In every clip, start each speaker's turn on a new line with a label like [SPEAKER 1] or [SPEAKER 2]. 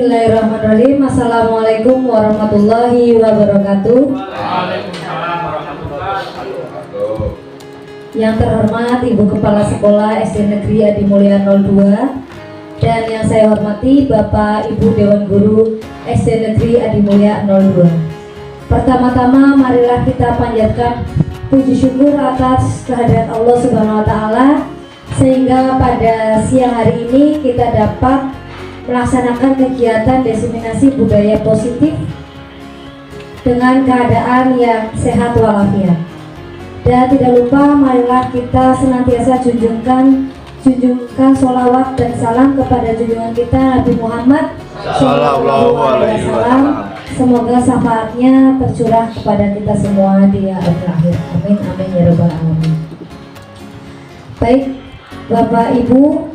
[SPEAKER 1] Bismillahirrahmanirrahim. Assalamualaikum warahmatullahi wabarakatuh.
[SPEAKER 2] Waalaikumsalam warahmatullahi wabarakatuh.
[SPEAKER 1] Yang terhormat Ibu Kepala Sekolah SD Negeri Adi Mulia 02 dan yang saya hormati Bapak Ibu Dewan Guru SD Negeri Adi Mulia 02. Pertama-tama marilah kita panjatkan puji syukur atas kehadirat Allah Subhanahu wa taala sehingga pada siang hari ini kita dapat melaksanakan kegiatan diseminasi budaya positif dengan keadaan yang sehat walafiat. Dan tidak lupa marilah kita senantiasa junjungkan sholawat dan salam kepada junjungan kita Nabi Muhammad Sallallahu Alaihi Wasallam. Semoga syafaatnya tercurah kepada kita semua di akhir. Amin amin ya rabbal alamin. Baik Bapak Ibu,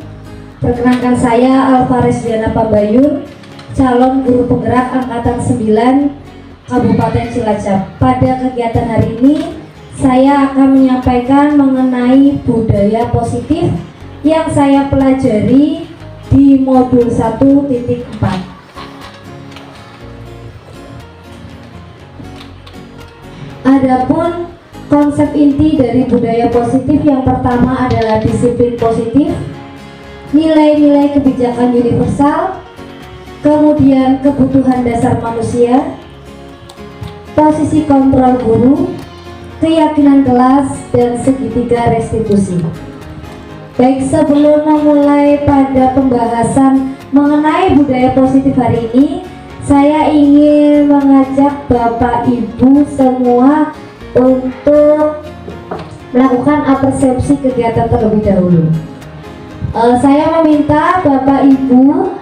[SPEAKER 1] perkenalkan saya Alvares Diana Pambayun, calon guru penggerak angkatan 9 Kabupaten Cilacap. Pada kegiatan hari ini saya akan menyampaikan mengenai budaya positif yang saya pelajari di modul 1.4. Adapun konsep inti dari budaya positif yang pertama adalah disiplin positif, nilai-nilai kebijakan universal, kemudian kebutuhan dasar manusia, posisi kontrol guru, keyakinan kelas, dan segitiga restitusi. Baik, sebelum memulai pada pembahasan mengenai budaya positif hari ini, saya ingin mengajak Bapak Ibu semua untuk melakukan apresiasi kegiatan terlebih dahulu. Saya meminta Bapak Ibu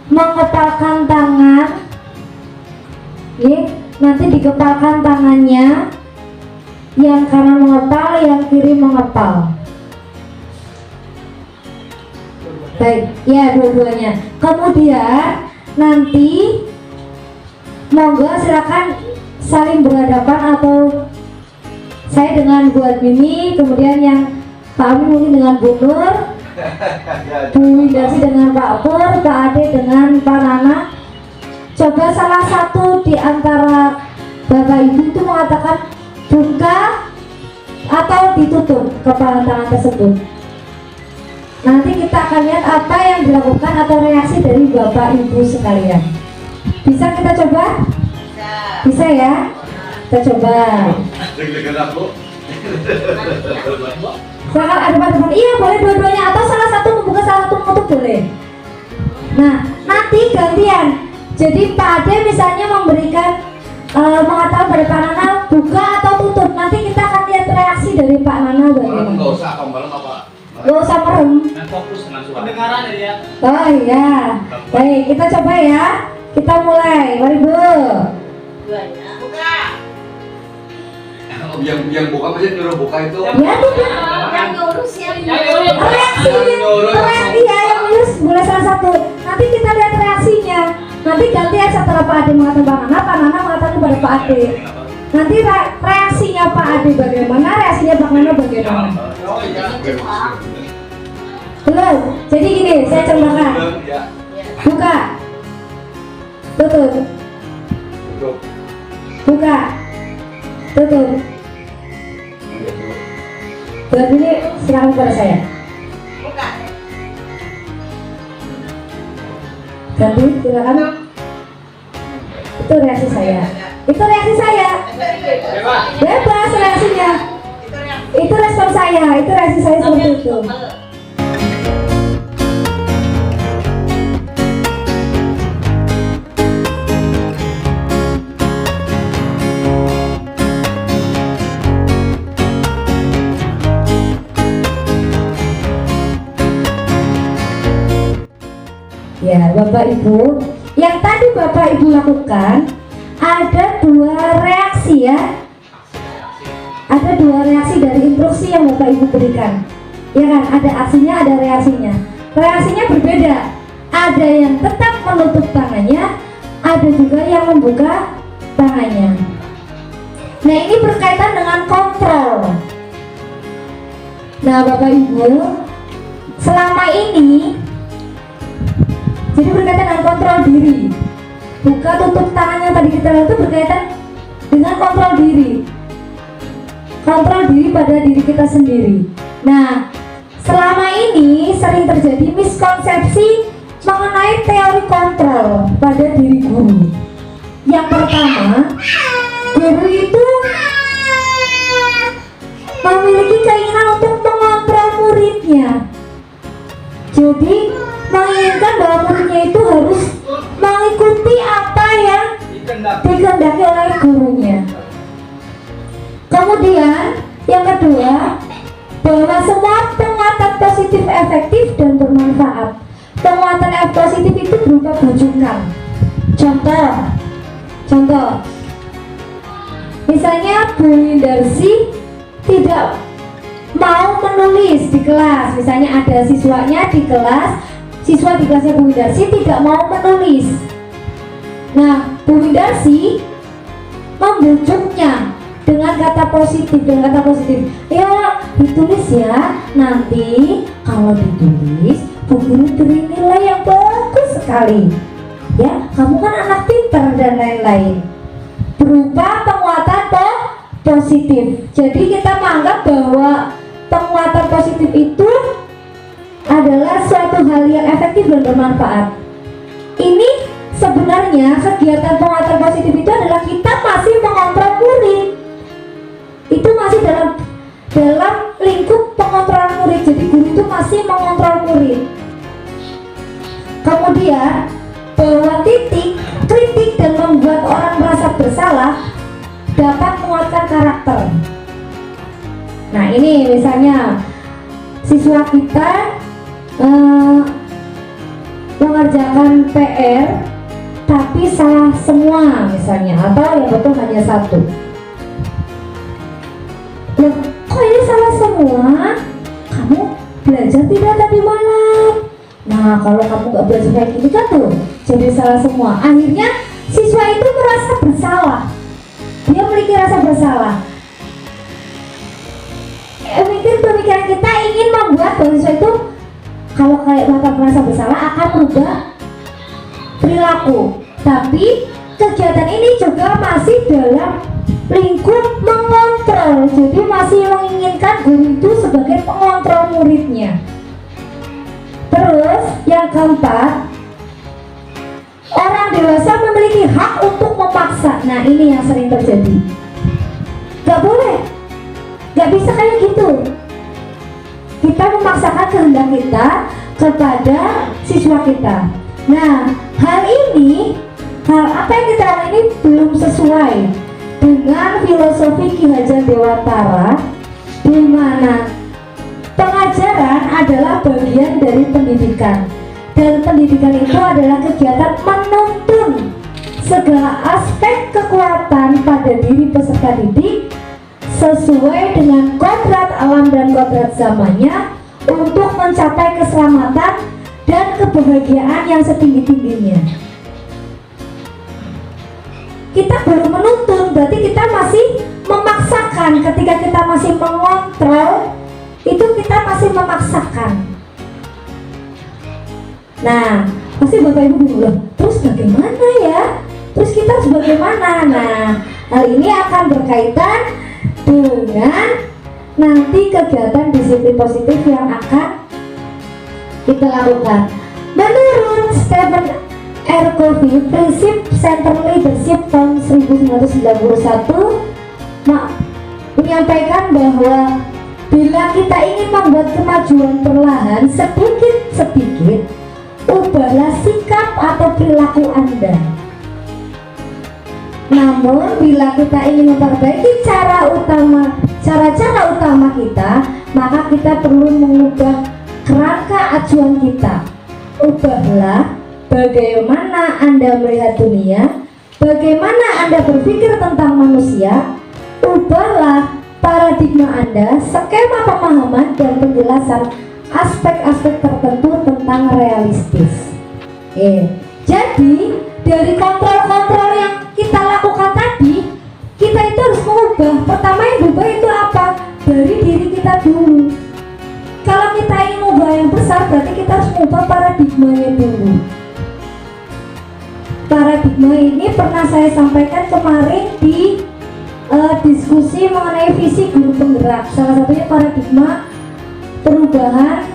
[SPEAKER 1] mengepalkan tangan, nanti dikepalkan tangannya, yang kanan mengepal, yang kiri mengepal. Baik, ya dua-duanya. Kemudian nanti monggo silakan saling berhadapan atau saya dengan Bu Admini, kemudian yang Pak Amin mungkin dengan Bu Nur, Bu Windasi dengan Pak Pur, Pak Ade dengan Pak Nana. Coba salah satu di antara Bapak Ibu itu mengatakan buka atau ditutup kepala tangan tersebut. Nanti kita akan lihat apa yang dilakukan atau reaksi dari Bapak Ibu sekalian. Bisa kita coba? Bisa ya? Kita coba. Silakan ada teman-teman. Iya boleh dua-duanya atau salah satu membuka, salah satu menutup boleh. Nah nanti gantian. Jadi Pak Ade misalnya memberikan mengatakan pada Pak Nana buka atau tutup. Nanti kita akan lihat reaksi dari Pak Nana bagaimana.
[SPEAKER 2] Nggak usah pembalem apa?
[SPEAKER 1] Nggak usah merem.
[SPEAKER 2] Fokus dengan suara. Pendengaran ya.
[SPEAKER 1] Oh iya. Baik, kita coba ya. Kita mulai. Mari Bu.
[SPEAKER 3] Buka.
[SPEAKER 2] Yang buka masih nyuruh buka itu.
[SPEAKER 1] Ya tuh.
[SPEAKER 3] Yang ngurus ya.
[SPEAKER 1] Reaksi ya yang ngurus boleh salah satu. Nanti kita lihat reaksinya. Nanti gantian setelah Pak Ade mengatakan Pak Nana mengatakan kepada Pak Ade. Nanti reaksinya Pak Ade bagaimana, reaksinya Pak Nana bagaimana. Belum. Jadi gini, saya contohkan. Buka. Tutup. Buka. Tutup. Buat ini silakan kepada saya.
[SPEAKER 3] Buka.
[SPEAKER 1] Ganti, silakan. Itu reaksi saya. Itu reaksi saya. Bebas reaksinya. Itu respon saya. Itu reaksi saya seperti itu. Ya, Bapak Ibu, yang tadi Bapak Ibu lakukan ada dua reaksi ya. Ada dua reaksi dari instruksi yang Bapak Ibu berikan. Ya kan, ada aksinya, ada reaksinya. Reaksinya berbeda. Ada yang tetap menutup tangannya, ada juga yang membuka tangannya. Nah, ini berkaitan dengan kontrol. Nah, Bapak Ibu, selama ini Jadi berkaitan dengan kontrol diri. Buka tutup tangannya tadi kita lihat itu berkaitan dengan kontrol diri. Kontrol diri pada diri kita sendiri. Nah, selama ini sering terjadi miskonsepsi mengenai teori kontrol pada diri guru. Yang pertama, guru itu memiliki keinginan untuk mengontrol muridnya. Jadi menginginkan bahwa muridnya itu harus mengikuti apa yang dikehendaki oleh gurunya. Kemudian yang kedua, bahwa semua penguatan positif efektif dan bermanfaat. Penguatan positif itu berupa bujukan. Contoh, misalnya Bu Windarsi tidak mau menulis di kelas. Misalnya ada siswanya di kelas, siswa di kelasnya Bu Windarsi tidak mau menulis. Nah, Bu Windarsi membujuknya dengan kata positif, ya ditulis ya, nanti kalau ditulis Bu Guru beri nilai yang bagus sekali ya, kamu kan anak pintar dan lain-lain, berupa penguatan positif. Jadi kita menganggap bahwa penguatan positif itu adalah suatu hal yang efektif dan bermanfaat. Ini sebenarnya kegiatan penguatan positif itu adalah kita masih mengontrol murid. Itu masih dalam lingkup pengontrolan murid. Jadi guru itu masih mengontrol murid. Kemudian bahwa kritik dan membuat orang merasa bersalah dapat menguatkan karakter. Nah, ini misalnya siswa kita mengerjakan PR tapi salah semua misalnya, atau yang betul hanya satu. Loh, kok ini salah semua? Kamu belajar tidak tadi malam? Nah, kalau kamu nggak belajar kayak gini kan tuh jadi salah semua. Akhirnya siswa itu merasa bersalah. Dia memiliki rasa bersalah. Mungkin pemikiran kita ingin membuat bahwa siswa itu kalau kayak bapak merasa bersalah akan berubah perilaku. Tapi kegiatan ini juga masih dalam lingkup mengontrol. Jadi masih menginginkan guru itu sebagai pengontrol muridnya. Terus yang keempat, orang dewasa memiliki hak untuk memaksa. Nah, ini yang sering terjadi. Gak boleh, gak bisa kayak gitu. Kita memaksakan kehendak kita kepada siswa kita. Nah, hal apa yang kita lakukan ini belum sesuai dengan filosofi Ki Hajar Dewantara, di mana pengajaran adalah bagian dari pendidikan, dan pendidikan itu adalah kegiatan menuntun segala aspek kekuatan pada diri peserta didik sesuai dengan kodrat alam dan kodrat zamannya untuk mencapai keselamatan dan kebahagiaan yang setinggi-tingginya. Kita baru menuntun, berarti kita masih memaksakan. Ketika kita masih mengontrol, itu kita masih memaksakan. Nah, pasti Bapak Ibu bingung, loh, terus bagaimana ya? Terus kita harus bagaimana? Nah, hal ini akan berkaitan dengan nanti kegiatan disiplin positif yang akan kita lakukan. Menurut Stephen R. Covey, prinsip Center Leadership tahun 1991 menyampaikan bahwa bila kita ingin membuat kemajuan perlahan sedikit-sedikit, ubahlah sikap atau perilaku Anda. Namun bila kita ingin memperbaiki cara utama kita, maka kita perlu mengubah kerangka acuan kita. Ubahlah bagaimana Anda melihat dunia, bagaimana Anda berpikir tentang manusia. Ubahlah paradigma Anda, skema pemahaman dan penjelasan aspek-aspek tertentu tentang realistis. Jadi dari kontrol-kontrol yang kita lakukan tadi, kita itu harus mengubah. Pertama yang berubah itu apa? Dari diri kita dulu. Kalau kita ingin mengubah yang besar, berarti kita harus mengubah paradigmanya dulu. paradigma ini pernah saya sampaikan kemarin di diskusi mengenai visi guru penggerak. Salah satunya paradigma perubahan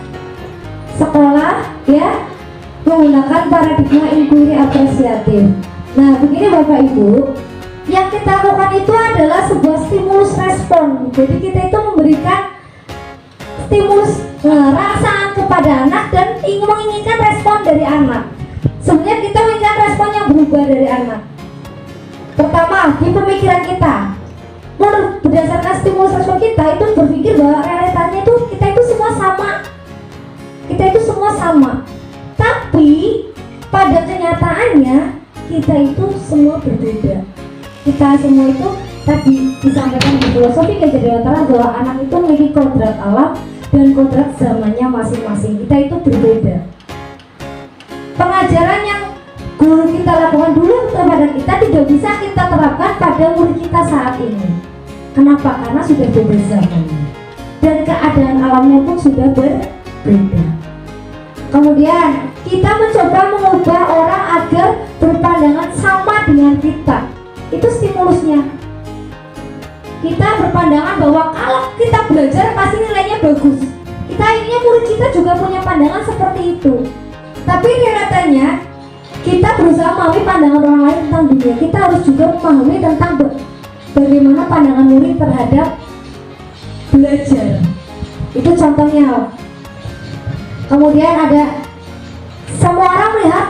[SPEAKER 1] sekolah ya, menggunakan paradigma inquiry apresiatif. Nah, begini Bapak Ibu, yang kita lakukan itu adalah sebuah stimulus respon. Jadi kita itu memberikan stimulus rasa kepada anak dan menginginkan respon dari anak. Sebenarnya kita menginginkan respon yang berubah dari anak. Pertama, di pemikiran kita, berdasarkan stimulus respon kita itu berpikir bahwa realitanya itu kita itu semua sama. Kita itu semua sama. Tapi pada kenyataannya kita itu semua berbeda. Kita semua itu tadi disampaikan di filosofi kecerdasan bahwa anak itu memiliki kodrat alam dan kodrat zamannya masing-masing. Kita itu berbeda. Pengajaran yang guru kita lakukan dulu kepada kita tidak bisa kita terapkan pada murid kita saat ini. Kenapa? Karena sudah beda zamannya dan keadaan alamnya pun sudah berbeda. Kemudian kita mencoba mengubah orang agar berpandangan sama dengan kita. Itu stimulusnya. Kita berpandangan bahwa kalau kita belajar pasti nilainya bagus. Kita inginnya murid kita juga punya pandangan seperti itu. Tapi realitanya kita berusaha memahami pandangan orang lain tentang dunia. Kita harus juga memahami tentang bagaimana pandangan murid terhadap belajar. Itu contohnya. Kemudian ada semua orang melihat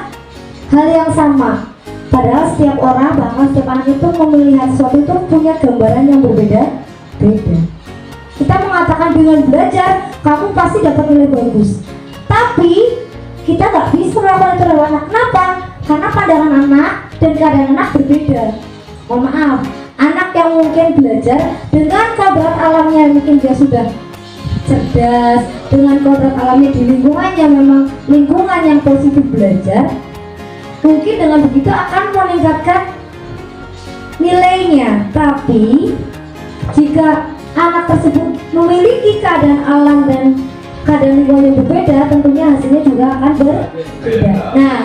[SPEAKER 1] hal yang sama. Padahal setiap orang, bahkan setiap anak itu melihat sesuatu itu punya gambaran yang berbeda-beda. Kita mengatakan dengan belajar, kamu pasti dapat nilai bagus. Tapi kita nggak bisa melakukan itu lewat anak. Kenapa? Karena pandangan anak dan keadaan anak berbeda. Mohon maaf, anak yang mungkin belajar dengan kodrat alamnya mungkin dia sudah cerdas, dengan kodrat alamnya di lingkungannya memang lingkungan yang positif belajar, mungkin dengan begitu akan meningkatkan nilainya. Tapi jika anak tersebut memiliki keadaan alam dan keadaan lingkungan yang berbeda, tentunya hasilnya juga akan berbeda. Nah,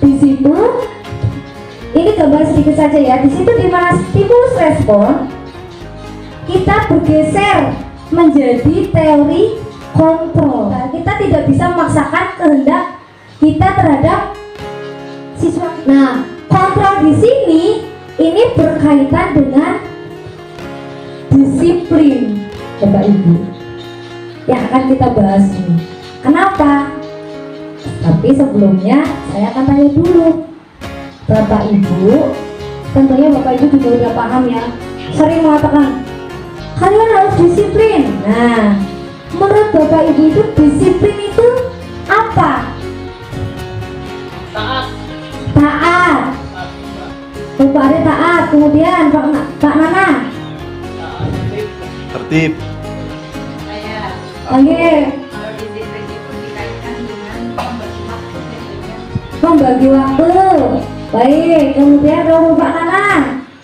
[SPEAKER 1] di situ ini gambar sedikit saja ya. Di situ di mana stimulus respon kita bergeser menjadi teori kontrol. Nah, kita tidak bisa memaksakan kehendak kita terhadap siswa. Nah, kontrol di sini ini berkaitan dengan disiplin, Bapak Ibu, yang akan kita bahas ini. Kenapa? Tapi sebelumnya saya akan tanya dulu, Bapak Ibu, tentunya Bapak Ibu juga udah paham ya, sering mengatakan kalian harus disiplin. Nah, menurut Bapak Ibu itu disiplin itu apa?
[SPEAKER 2] Taat.
[SPEAKER 1] Taat. Bapak Ari taat. Kemudian Pak Nana.
[SPEAKER 4] Tertib.
[SPEAKER 3] Saya
[SPEAKER 1] Oke.
[SPEAKER 3] kalau disiplin itu dikaitkan dengan membagi waktu tentunya.
[SPEAKER 1] Membagi waktu. Baik. Kemudian kalau Pak Nana,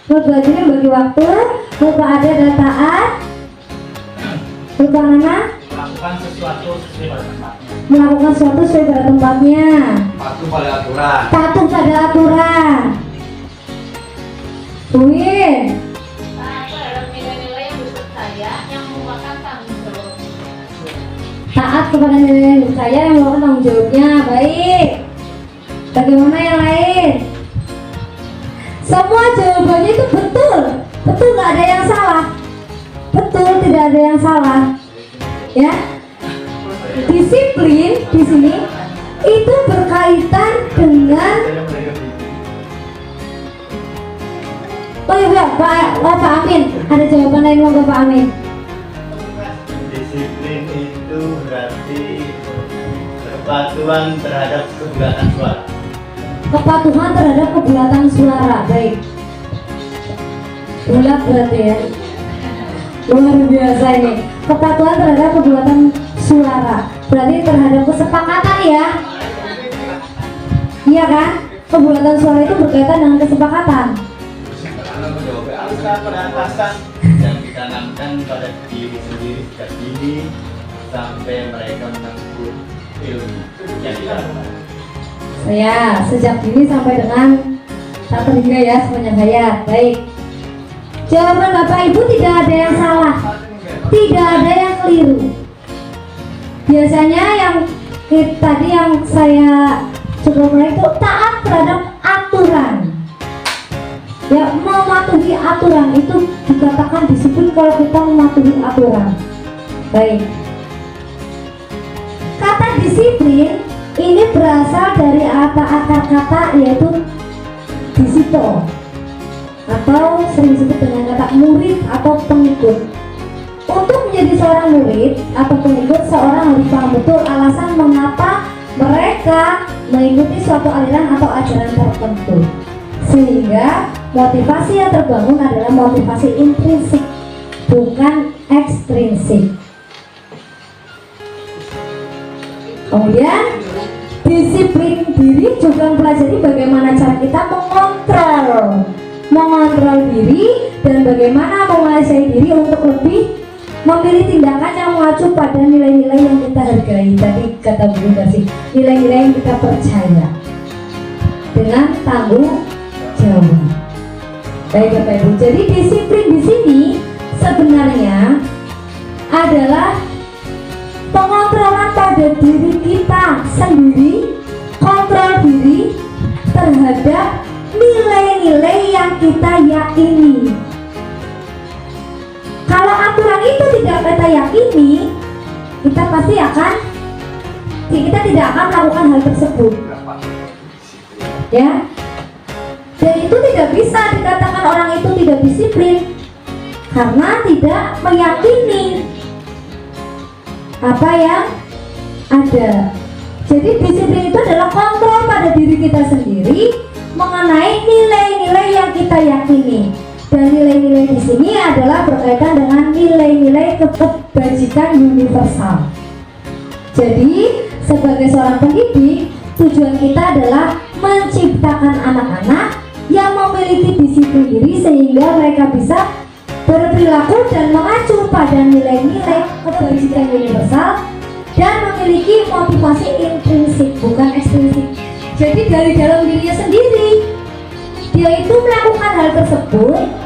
[SPEAKER 1] baginya bagi waktu. Bapak ada dan taat. Bapak Nana
[SPEAKER 2] Melakukan sesuatu sesuai pada tempatnya.
[SPEAKER 1] melakukan sesuatu sesuai pada tempatnya.
[SPEAKER 2] Patuh pada aturan.
[SPEAKER 1] Patuh pada aturan. Win.
[SPEAKER 3] Taat terhadap nilai-nilai yang dipercaya yang merupakan tanggung jawab.
[SPEAKER 1] Taat kepada nilai saya yang merupakan tanggung jawabnya. Baik. Bagaimana yang lain? Semua jawabannya itu betul. Betul, nggak ada yang salah. Betul, tidak ada yang salah. Ya. Disiplin di sini itu berkaitan dengan oh iya Pak Amin, ada jawaban lain mau Pak Amin.
[SPEAKER 4] Disiplin itu berarti kepatuhan terhadap kebulatan suara.
[SPEAKER 1] Kepatuhan terhadap kebulatan suara. Baik. Bulat berarti ya. Luar biasa ini. Kepatuhan terhadap kebulatan suara. Berarti terhadap kesepakatan ya. Iya kan? Kebulatan suara itu berkaitan dengan kesepakatan.
[SPEAKER 4] Usaha peratasan yang ditanamkan pada diri sendiri sejak dini sampai mereka menempuh ilmu yang dilakukan.
[SPEAKER 1] Ya, sejak dini sampai dengan Tak terhingga ya semuanya saya. Baik. Jawaban Bapak Ibu tidak ada yang salah, tidak ada yang keliru. Biasanya yang tadi yang saya coba mulai itu taat terhadap aturan. Ya, mematuhi aturan itu dikatakan disiplin kalau kita mematuhi aturan. Baik. Kata disiplin ini berasal dari akar kata yaitu disipo, atau sering disebut dengan kata murid atau pengikut. Untuk menjadi seorang murid atau pengikut, seorang harus paham betul alasan mengapa mereka mengikuti suatu aliran atau ajaran tertentu, sehingga motivasi yang terbangun adalah motivasi intrinsik, bukan ekstrinsik. Kemudian disiplin diri juga mempelajari bagaimana cara kita mengontrol diri dan bagaimana menguasai diri untuk lebih memilih tindakan yang mengacu pada nilai-nilai yang kita hargai. Tadi kata Bu Darsi, nilai-nilai yang kita percaya dengan tanggung jawab. Baik Bapak Ibu, jadi disiplin di sini sebenarnya adalah pengontrolan pada diri kita sendiri, kontrol diri terhadap nilai-nilai yang kita yakini. Kalau aturan itu tidak kita yakini, kita tidak akan melakukan hal tersebut. Ya, dan itu tidak bisa dikatakan orang itu tidak disiplin karena tidak meyakini apa yang ada. Jadi disiplin itu adalah kontrol pada diri kita sendiri mengenai nilai-nilai yang kita yakini. Dan nilai-nilai di sini adalah berkaitan dengan nilai-nilai kebajikan universal. Jadi sebagai seorang pendidik, tujuan kita adalah menciptakan anak-anak yang memiliki disiplin diri sehingga mereka bisa berperilaku dan mengacu pada nilai-nilai kebajikan universal dan memiliki motivasi intrinsik, bukan ekstrinsik. Jadi dari dalam dirinya sendiri, dia itu melakukan hal tersebut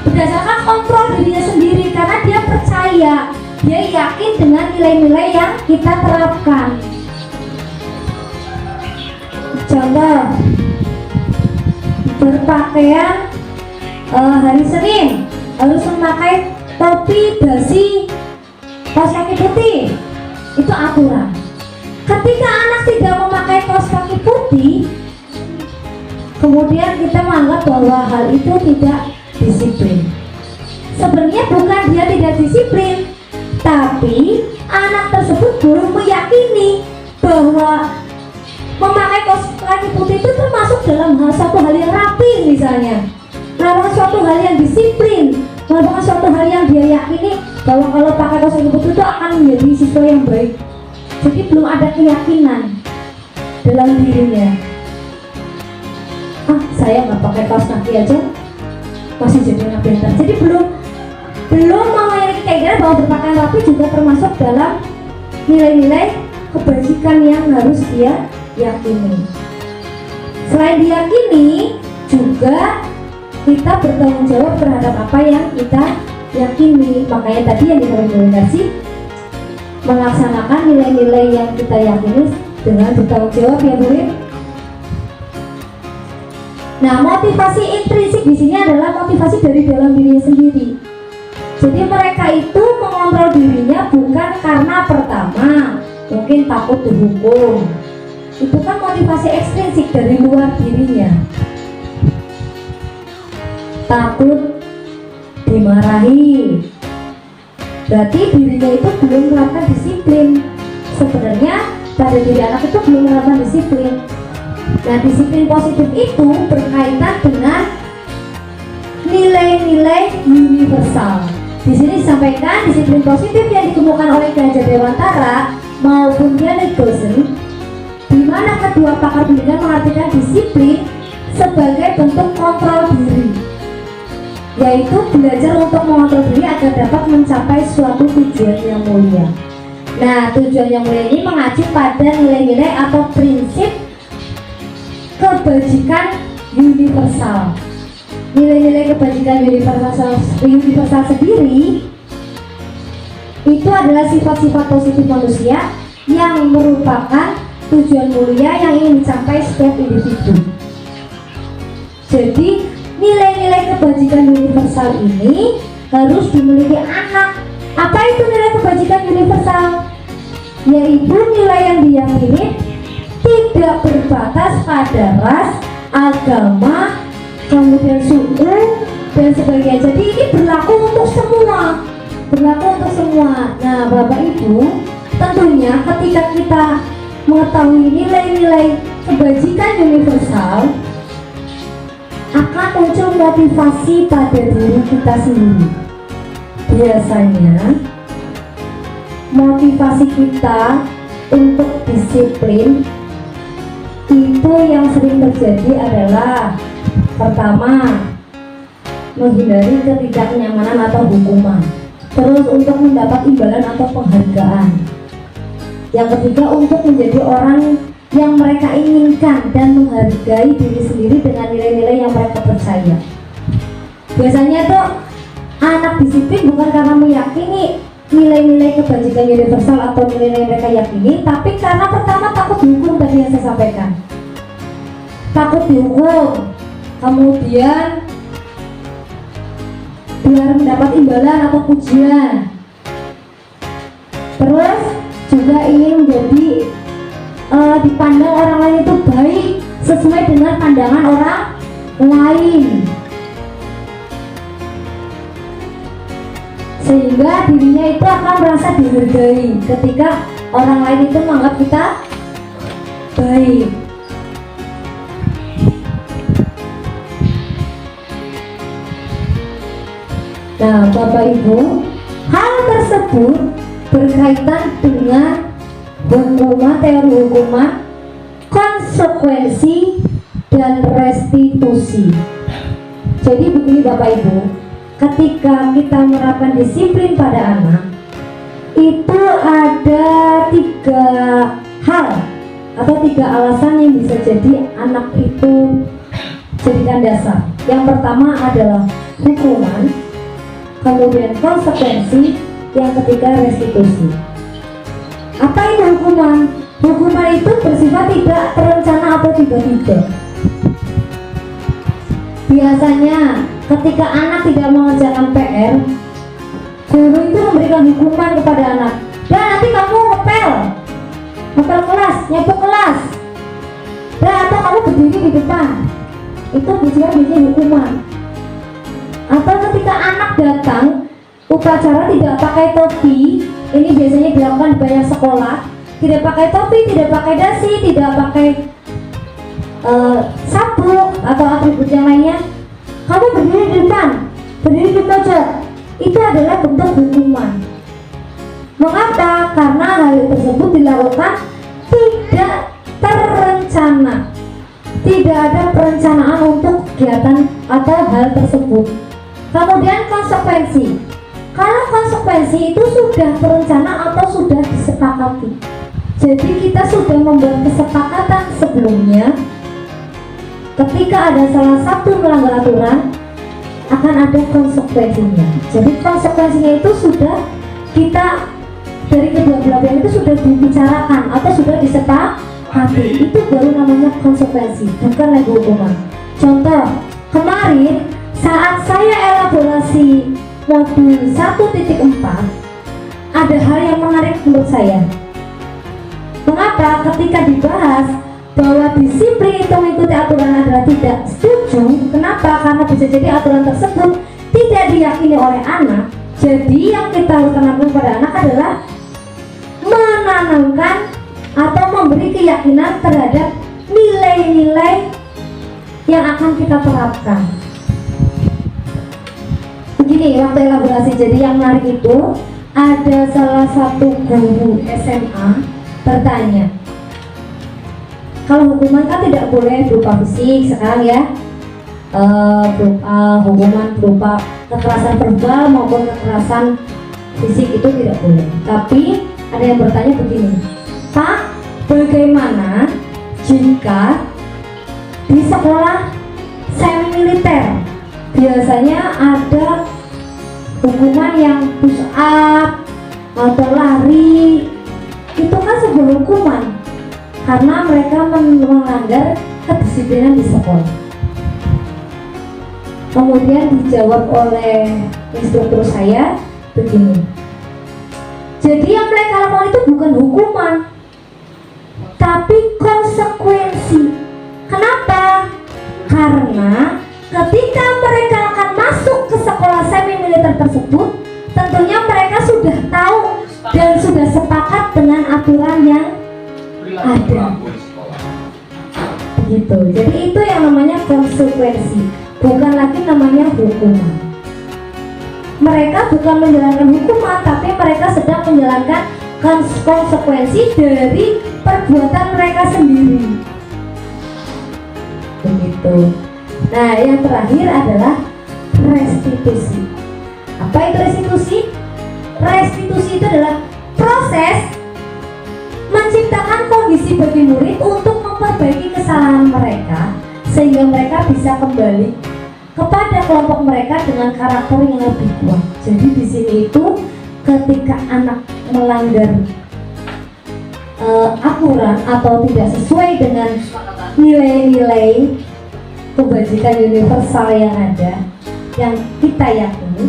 [SPEAKER 1] berdasarkan kontrol dirinya sendiri karena dia percaya, dia yakin dengan nilai-nilai yang kita terapkan. Contoh, berpakaian hari Senin harus memakai topi dasi, kaos kaki putih, itu aturan. Ketika anak tidak memakai kaos kaki putih, kemudian kita menganggap bahwa hal itu tidak disiplin. Sebenarnya bukan dia tidak disiplin, tapi anak tersebut belum meyakini bahwa memakai kaos kaki putih itu termasuk dalam suatu hal yang rapi, misalnya melakukan suatu hal yang disiplin, melakukan suatu hal yang dia yakini bahwa kalau pakai kaos kaki putih itu akan menjadi siswa yang baik. Jadi belum ada keyakinan dalam dirinya. Saya nggak pakai kaos kaki aja masih jadi anak pintar. Jadi belum memiliki keinginan bahwa berpakaian rapi juga termasuk dalam nilai-nilai kebajikan yang harus dia yakini. Selain diyakini, juga kita bertanggung jawab terhadap apa yang kita yakini. Makanya tadi yang direkomendasi melaksanakan nilai-nilai yang kita yakini dengan bertanggung jawab ya murid. Nah, motivasi intrinsik di sini adalah motivasi dari dalam dirinya sendiri. Jadi mereka itu mengontrol dirinya bukan karena pertama mungkin takut dihukum. Itu kan motivasi ekstrinsik dari luar dirinya. Takut dimarahi. Berarti dirinya itu belum melakukan disiplin. Sebenarnya pada diri anak itu belum melakukan disiplin. Nah, disiplin positif itu berkaitan dengan nilai-nilai universal. Di sini disampaikan disiplin positif yang ditemukan oleh Ki Hajar Dewantara maupun Janet Gosen, di mana kedua pakar pendidikan mengartikan disiplin sebagai bentuk kontrol diri, yaitu belajar untuk mengontrol diri agar dapat mencapai suatu tujuan yang mulia. Nah, tujuan yang mulia ini mengacu pada nilai-nilai atau prinsip kebajikan universal. Nilai-nilai kebajikan universal sendiri itu adalah sifat-sifat positif manusia yang merupakan tujuan mulia yang ingin dicapai setiap individu. Jadi nilai-nilai kebajikan universal ini harus dimiliki anak. Apa itu nilai kebajikan universal? Yaitu nilai yang diyakini tidak berbatas pada ras, agama, kemudian suku dan sebagainya. Jadi ini berlaku untuk semua. Nah, Bapak Ibu, tentunya ketika kita mengetahui nilai-nilai kebajikan universal, akan muncul motivasi pada diri kita sendiri. Biasanya motivasi kita untuk disiplin itu yang sering terjadi adalah pertama, menghindari ketidaknyamanan atau hukuman. Terus untuk mendapat imbalan atau penghargaan. Yang ketiga, untuk menjadi orang yang mereka inginkan dan menghargai diri sendiri dengan nilai-nilai yang mereka percaya. Biasanya tuh anak disiplin bukan karena meyakini nilai-nilai kebajikan universal atau nilai-nilai mereka yakini, tapi karena pertama takut dihukum, tadi yang saya sampaikan. Takut dihukum, kemudian biar mendapat imbalan atau pujian. Terus juga ingin menjadi dipandang orang lain itu baik sesuai dengan pandangan orang lain, sehingga dirinya itu akan merasa dihargai ketika orang lain itu menganggap kita baik. Nah, Bapak Ibu, hal tersebut berkaitan dengan teori hukuman, konsekuensi, dan restitusi. Jadi begini Bapak Ibu, ketika kita menerapkan disiplin pada anak, itu ada 3 hal atau 3 alasan yang bisa jadi anak itu jadikan dasar. Yang pertama adalah hukuman, kemudian konsekuensi, yang ketiga restitusi. Apa itu hukuman? Hukuman itu bersifat tidak terencana atau tiba-tiba. Biasanya ketika anak tidak mengerjakan PR, guru itu memberikan hukuman kepada anak. Dan nanti kamu ngepel kelas, nyapu kelas, dan atau kamu berdiri di depan. Itu biasanya hukuman. Atau ketika anak datang upacara tidak pakai topi, ini biasanya dilakukan di banyak sekolah, tidak pakai topi, tidak pakai dasi, tidak pakai sabuk atau atribut yang lainnya, kamu berdiri di depan, berdiri di pojok, itu adalah bentuk hukuman. Mengapa? Karena hal tersebut dilakukan tidak terencana, tidak ada perencanaan untuk kegiatan atau hal tersebut. Kemudian konsekuensi. Kalau konsekuensi itu sudah terencana atau sudah disepakati, jadi kita sudah membuat kesepakatan sebelumnya. Ketika ada salah satu melanggar aturan, akan ada konsekuensinya. Jadi konsekuensinya itu sudah kita dari kedua belah pihak itu sudah dibicarakan atau sudah disepakati. Itu baru namanya konsekuensi, bukan lagi hukuman. Contoh, kemarin saat saya elaborasi modul 1.4, ada hal yang menarik menurut saya. Mengapa? Ketika dibahas bahwa disiplin itu mengikuti aturan adalah tidak setuju. Kenapa? Karena bisa jadi aturan tersebut tidak diyakini oleh anak. Jadi yang kita harus tanamkan pada anak adalah menanamkan atau memberi keyakinan terhadap nilai-nilai yang akan kita terapkan. Begini waktu elaborasi, jadi yang menarik itu ada salah satu guru SMA bertanya, kalau hukuman kan tidak boleh berupa fisik sekarang ya, hukuman berupa kekerasan verbal maupun kekerasan fisik itu tidak boleh. Tapi ada yang bertanya begini, Pak, bagaimana jika di sekolah semi militer. Biasanya ada hukuman yang push up atau lari. Itu kan sebuah hukuman karena mereka melanggar kedisiplinan di sekolah. Kemudian dijawab oleh instruktur saya begini, jadi yang mereka lakukan itu bukan hukuman tapi konsekuensi. Kenapa? Karena ketika mereka akan masuk ke sekolah semi militer tersebut, tentunya mereka sudah tahu dan sudah sepakat dengan aturan yang ada. Begitu. Jadi itu yang namanya konsekuensi, bukan lagi namanya hukuman. Mereka bukan menjalankan hukuman, tapi mereka sedang menjalankan konsekuensi dari perbuatan mereka sendiri. Begitu. Nah, yang terakhir adalah restitusi. Apa itu restitusi? Restitusi itu adalah proses menciptakan kondisi bagi murid untuk memperbaiki kesalahan mereka sehingga mereka bisa kembali kepada kelompok mereka dengan karakter yang lebih kuat. Jadi di sini itu ketika anak melanggar aturan atau tidak sesuai dengan nilai-nilai kebajikan universal yang ada, yang kita yakini,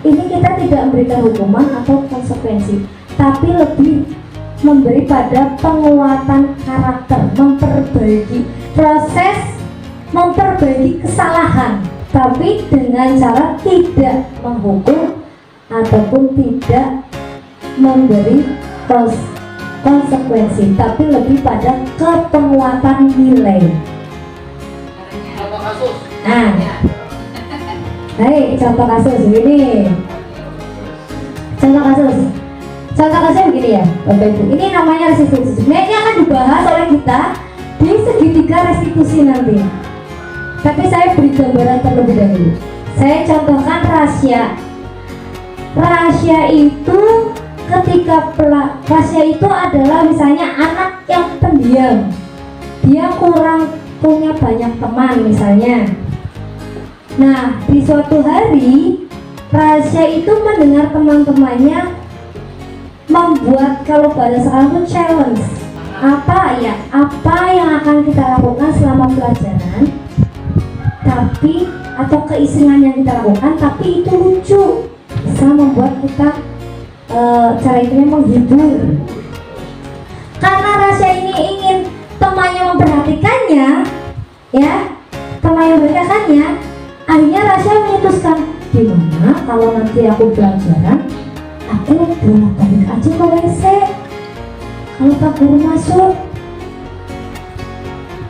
[SPEAKER 1] ini kita tidak memberikan hukuman atau konsekuensi, tapi lebih memberi pada penguatan karakter, memperbaiki proses, memperbaiki kesalahan, tapi dengan cara tidak menghukum ataupun tidak memberi konsekuensi, tapi lebih pada kepenguatan nilai. Nah, baik, contoh kasus begini. Contoh kasusnya begini ya, Bapak Ibu. Ini namanya restitusi. Nah, ini akan dibahas oleh kita di segitiga restitusi nanti. Tapi saya beri gambaran terlebih dahulu. Saya contohkan rahasia. Rahasia itu ketika rahasia itu adalah misalnya anak yang pendiam, dia kurang punya banyak teman misalnya. Nah, di suatu hari rahasia itu mendengar teman-temannya membuat, kalau pada sekarang itu challenge. Apa yang akan kita lakukan selama pelajaran, tapi atau keisengan yang kita lakukan, tapi itu lucu, bisa membuat kita cara itu menghibur. Karena rahasia ini ingin temannya memperhatikannya, ya, temannya memperhatikannya, akhirnya rahasia memutuskan, gimana kalau nanti aku pelajaran, aku bolak-balik aja ke WC kalau Pak Guru masuk.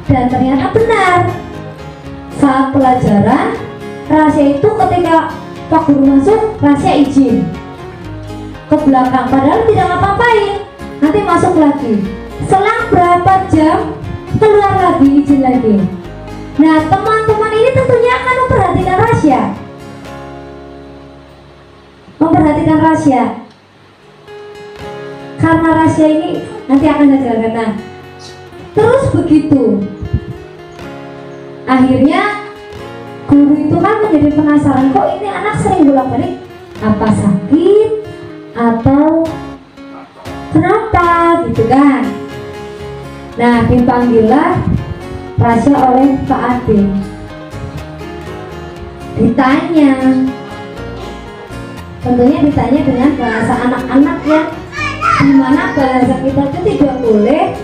[SPEAKER 1] Dan ternyata benar, saat pelajaran rahasia itu ketika Pak Guru masuk, rahasia izin ke belakang, padahal tidak ngapa-ngapain, nanti masuk lagi, selang berapa jam keluar lagi, izin lagi. Nah, teman-teman ini tentunya akan memperhatikan rahasia, karena rahasia ini nanti akan saya jelaskan. Nah, terus begitu, akhirnya guru itu kan menjadi penasaran, kok ini anak sering bolak-balik, apa sakit atau kenapa gitu kan. Nah, dipanggillah rahasia oleh Pak Ade, ditanya, tentunya ditanya dengan bahasa anak-anak yang dimana bahasa kita itu tidak boleh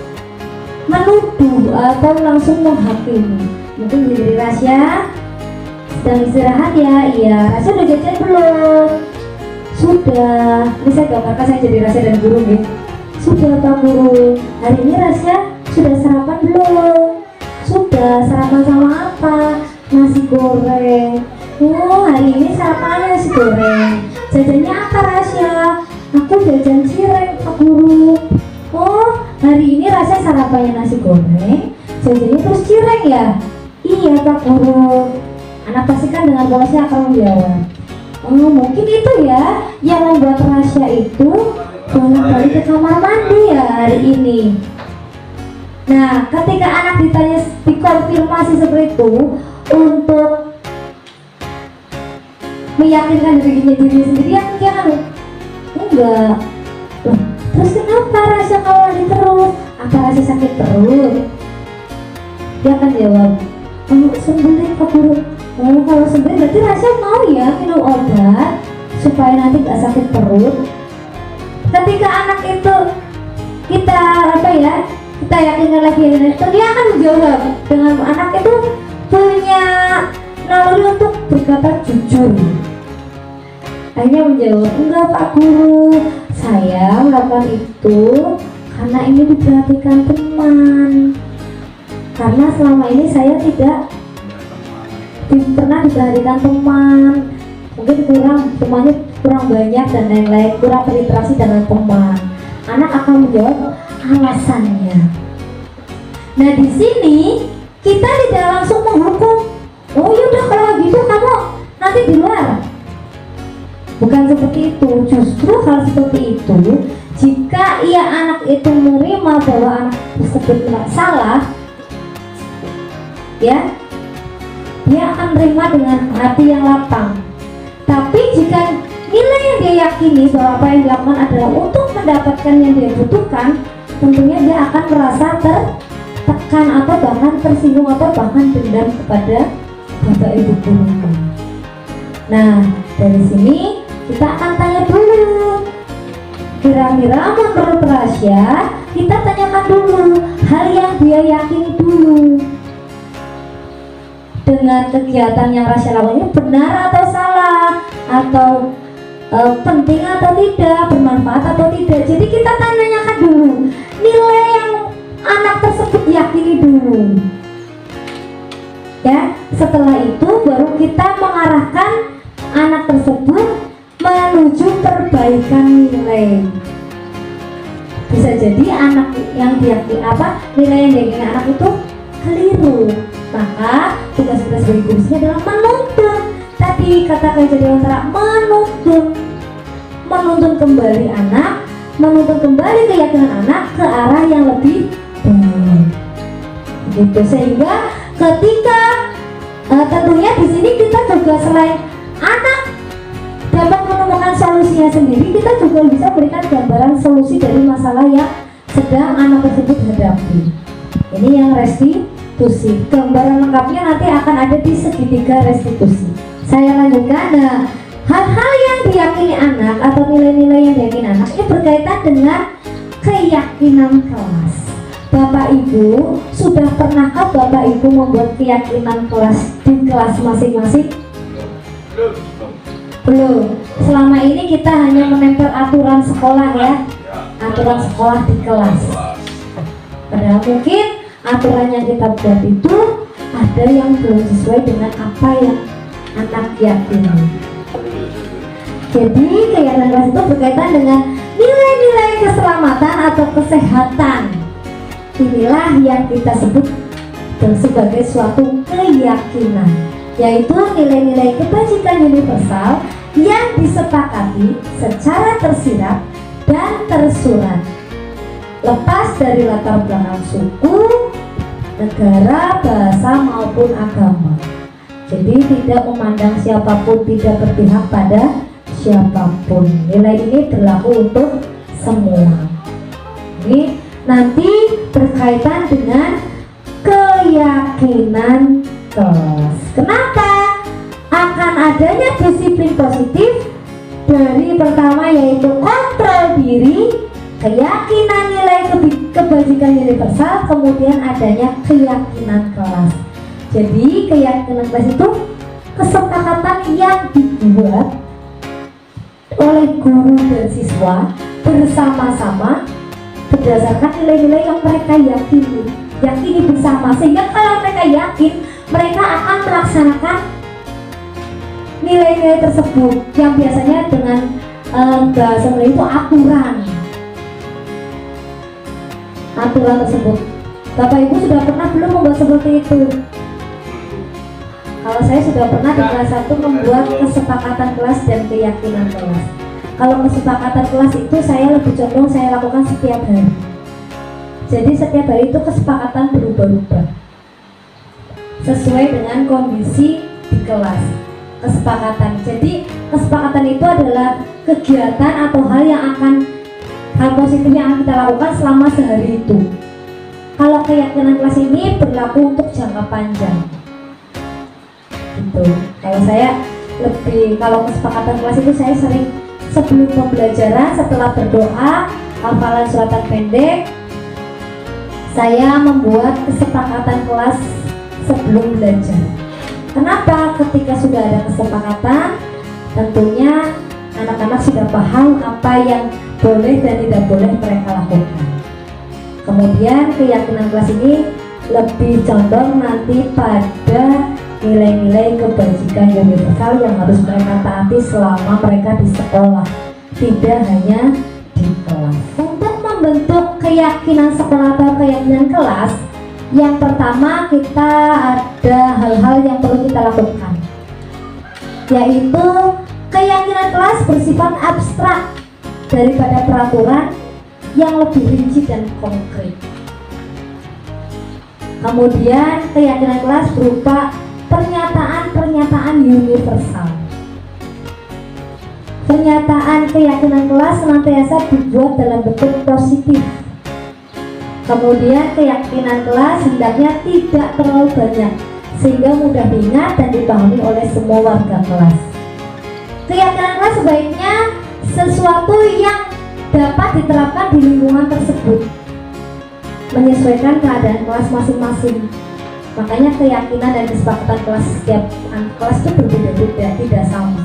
[SPEAKER 1] menuduh atau langsung menghakimi. Mungkin jadi rahasia, sedang istirahat ya, iya, rahasia udah jajan belum? Sudah. Ini saya gambarkan saya jadi rahasia dan guru nih. Sudah Pak Guru, hari ini rahasia sudah sarapan belum? Sudah. Sarapan sama apa? Nasi goreng. Oh, hari ini sarapannya nasi goreng. Jajannya apa rahasia? Aku jajan cireng Pak Guru. Oh, hari ini rahasia sarapannya nasi goreng, jajannya terus cireng ya? Iya Pak Guru. Anak pasti kan dengan polosnya akan menjawab, oh mungkin itu ya yang membuat rahasia itu bolak-balik ke kamar mandi ya hari ini. Nah, ketika anak ditanya, dikonfirmasi seperti itu untuk meyakinkan dirinya sendiri, ya jangan enggak. Loh, terus kenapa rasa khawatir terus? Apa rasa sakit perut? Dia akan jawab, sebenarnya Pak Guru. Oh, kalau sebenarnya berarti rasa mau ya minum obat supaya nanti gak sakit perut. Ketika anak itu kita kita yakinkan lagi, dia akan menjawab dengan anak itu punya naluri untuk berkata jujur. Akhirnya menjawab, enggak Pak Guru, saya melakukan itu karena ini diperhatikan teman. Karena selama ini saya tidak pernah diperhatikan teman, mungkin temannya kurang banyak dan lain-lain, kurang berinteraksi dengan teman. Anak akan menjawab alasannya. Nah, di sini kita tidak langsung menghukum. Oh yaudah kalau gitu kamu nanti di luar. Bukan seperti itu. Justru hal seperti itu, jika anak itu menerima bahwa anak tersebut tidak salah, ya, dia akan menerima dengan hati yang lapang. Tapi jika nilai yang dia yakini bahwa apa yang dilakukan adalah untuk mendapatkan yang dia butuhkan, tentunya dia akan merasa tertekan atau bahkan tersinggung atau bahkan dendam kepada bapak ibu gurunya. Nah, dari sini kita akan tanya dulu, kira-kira menurut Rasya, kita tanyakan dulu hal yang dia yakini dulu. Dengan kegiatan yang Rasya lakukan ini benar atau salah, atau penting atau tidak, bermanfaat atau tidak. Jadi kita tanyakan dulu nilai yang anak tersebut yakini dulu. Ya, setelah itu baru kita mengarahkan anak tersebut menuju perbaikan nilai. Bisa jadi anak yang diyakini nilai yang diyakini anak itu keliru. Maka tugas kita sebagai guru adalah menuntun. Tadi kata Kak Jadiwantara, menuntun kembali anak, menuntun kembali keyakinan anak ke arah yang lebih baik. Gitu, sehingga ketika tentunya di sini kita juga selain anak dapat menemukan solusinya sendiri, kita juga bisa berikan gambaran solusi dari masalah yang sedang anak tersebut hadapi. Ini yang restitusi. Gambaran lengkapnya nanti akan ada di segitiga restitusi. Saya lanjutkan. Nah, hal-hal yang diyakini anak atau nilai-nilai yang diyakini anak ini berkaitan dengan keyakinan kelas. Bapak Ibu, sudah pernahkah Bapak Ibu membuat keyakinan kelas di kelas masing-masing? Belum. Selama ini kita hanya menempel aturan sekolah ya, aturan sekolah di kelas. Padahal mungkin aturan yang kita buat itu ada yang belum sesuai dengan apa yang anak yakini. Jadi keyakinan kelas itu berkaitan dengan nilai-nilai keselamatan atau kesehatan. Inilah yang kita sebut sebagai suatu keyakinan, yaitu nilai-nilai kebajikan universal yang disepakati secara tersirat dan tersurat, lepas dari latar belakang suku, negara, bahasa maupun agama. Jadi tidak memandang siapapun, tidak berpihak pada siapapun. Nilai ini berlaku untuk semua. Ini nanti berkaitan dengan keyakinan kelas. Kenapa? Akan adanya disiplin positif dari pertama yaitu kontrol diri, keyakinan nilai kebajikan universal, kemudian adanya keyakinan kelas. Jadi keyakinan kelas itu kesepakatan yang dibuat oleh guru dan siswa bersama-sama berdasarkan nilai-nilai yang mereka yakini bersama, sehingga kalau mereka yakin, mereka akan melaksanakan nilai-nilai tersebut yang biasanya dengan bahasa Melayu itu aturan tersebut. Bapak Ibu sudah pernah belum membuat seperti itu? Kalau saya sudah pernah di kelas 1 membuat kesepakatan kelas dan keyakinan kelas. Kalau kesepakatan kelas itu saya lebih condong saya lakukan setiap hari. Jadi setiap hari itu kesepakatan berubah-ubah sesuai dengan kondisi di kelas. Kesepakatan. Jadi kesepakatan itu adalah kegiatan atau hal positif yang akan kita lakukan selama sehari itu. Kalau keyakinan kelas ini berlaku untuk jangka panjang. Gitu. Kalau kesepakatan kelas itu saya sering sebelum pembelajaran, setelah berdoa, hafalan suratan pendek, saya membuat kesepakatan kelas sebelum belajar. Kenapa? Ketika sudah ada kesepakatan, tentunya anak-anak sudah paham apa yang boleh dan tidak boleh mereka lakukan. Kemudian keyakinan kelas ini lebih condong nanti pada nilai-nilai kebajikan universal yang harus mereka taati selama mereka di sekolah, tidak hanya di kelas. Untuk membentuk keyakinan sekolah atau keyakinan kelas, yang pertama kita ada hal-hal yang perlu kita lakukan, yaitu keyakinan kelas bersifat abstrak daripada peraturan yang lebih rinci dan konkret. Kemudian keyakinan kelas berupa pernyataan-pernyataan universal. Pernyataan keyakinan kelas senantiasa dibuat dalam bentuk positif. Kemudian keyakinan kelas hendaknya tidak terlalu banyak sehingga mudah diingat dan dipahami oleh semua warga kelas. Keyakinan kelas sebaiknya sesuatu yang dapat diterapkan di lingkungan tersebut, menyesuaikan keadaan kelas masing-masing. Makanya keyakinan dan kesepakatan kelas setiap kelas itu berbeda-beda, tidak sama.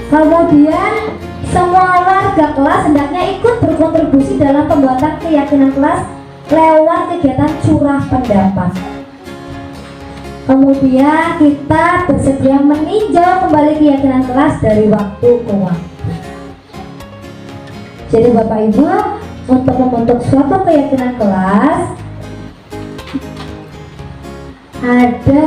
[SPEAKER 1] Kemudian semua warga kelas hendaknya ikut berkontribusi dalam pembuatan keyakinan kelas lewat kegiatan curah pendapat. Kemudian kita bersedia meninjau kembali keyakinan kelas dari waktu ke waktu. Jadi Bapak Ibu, untuk membentuk suatu keyakinan kelas ada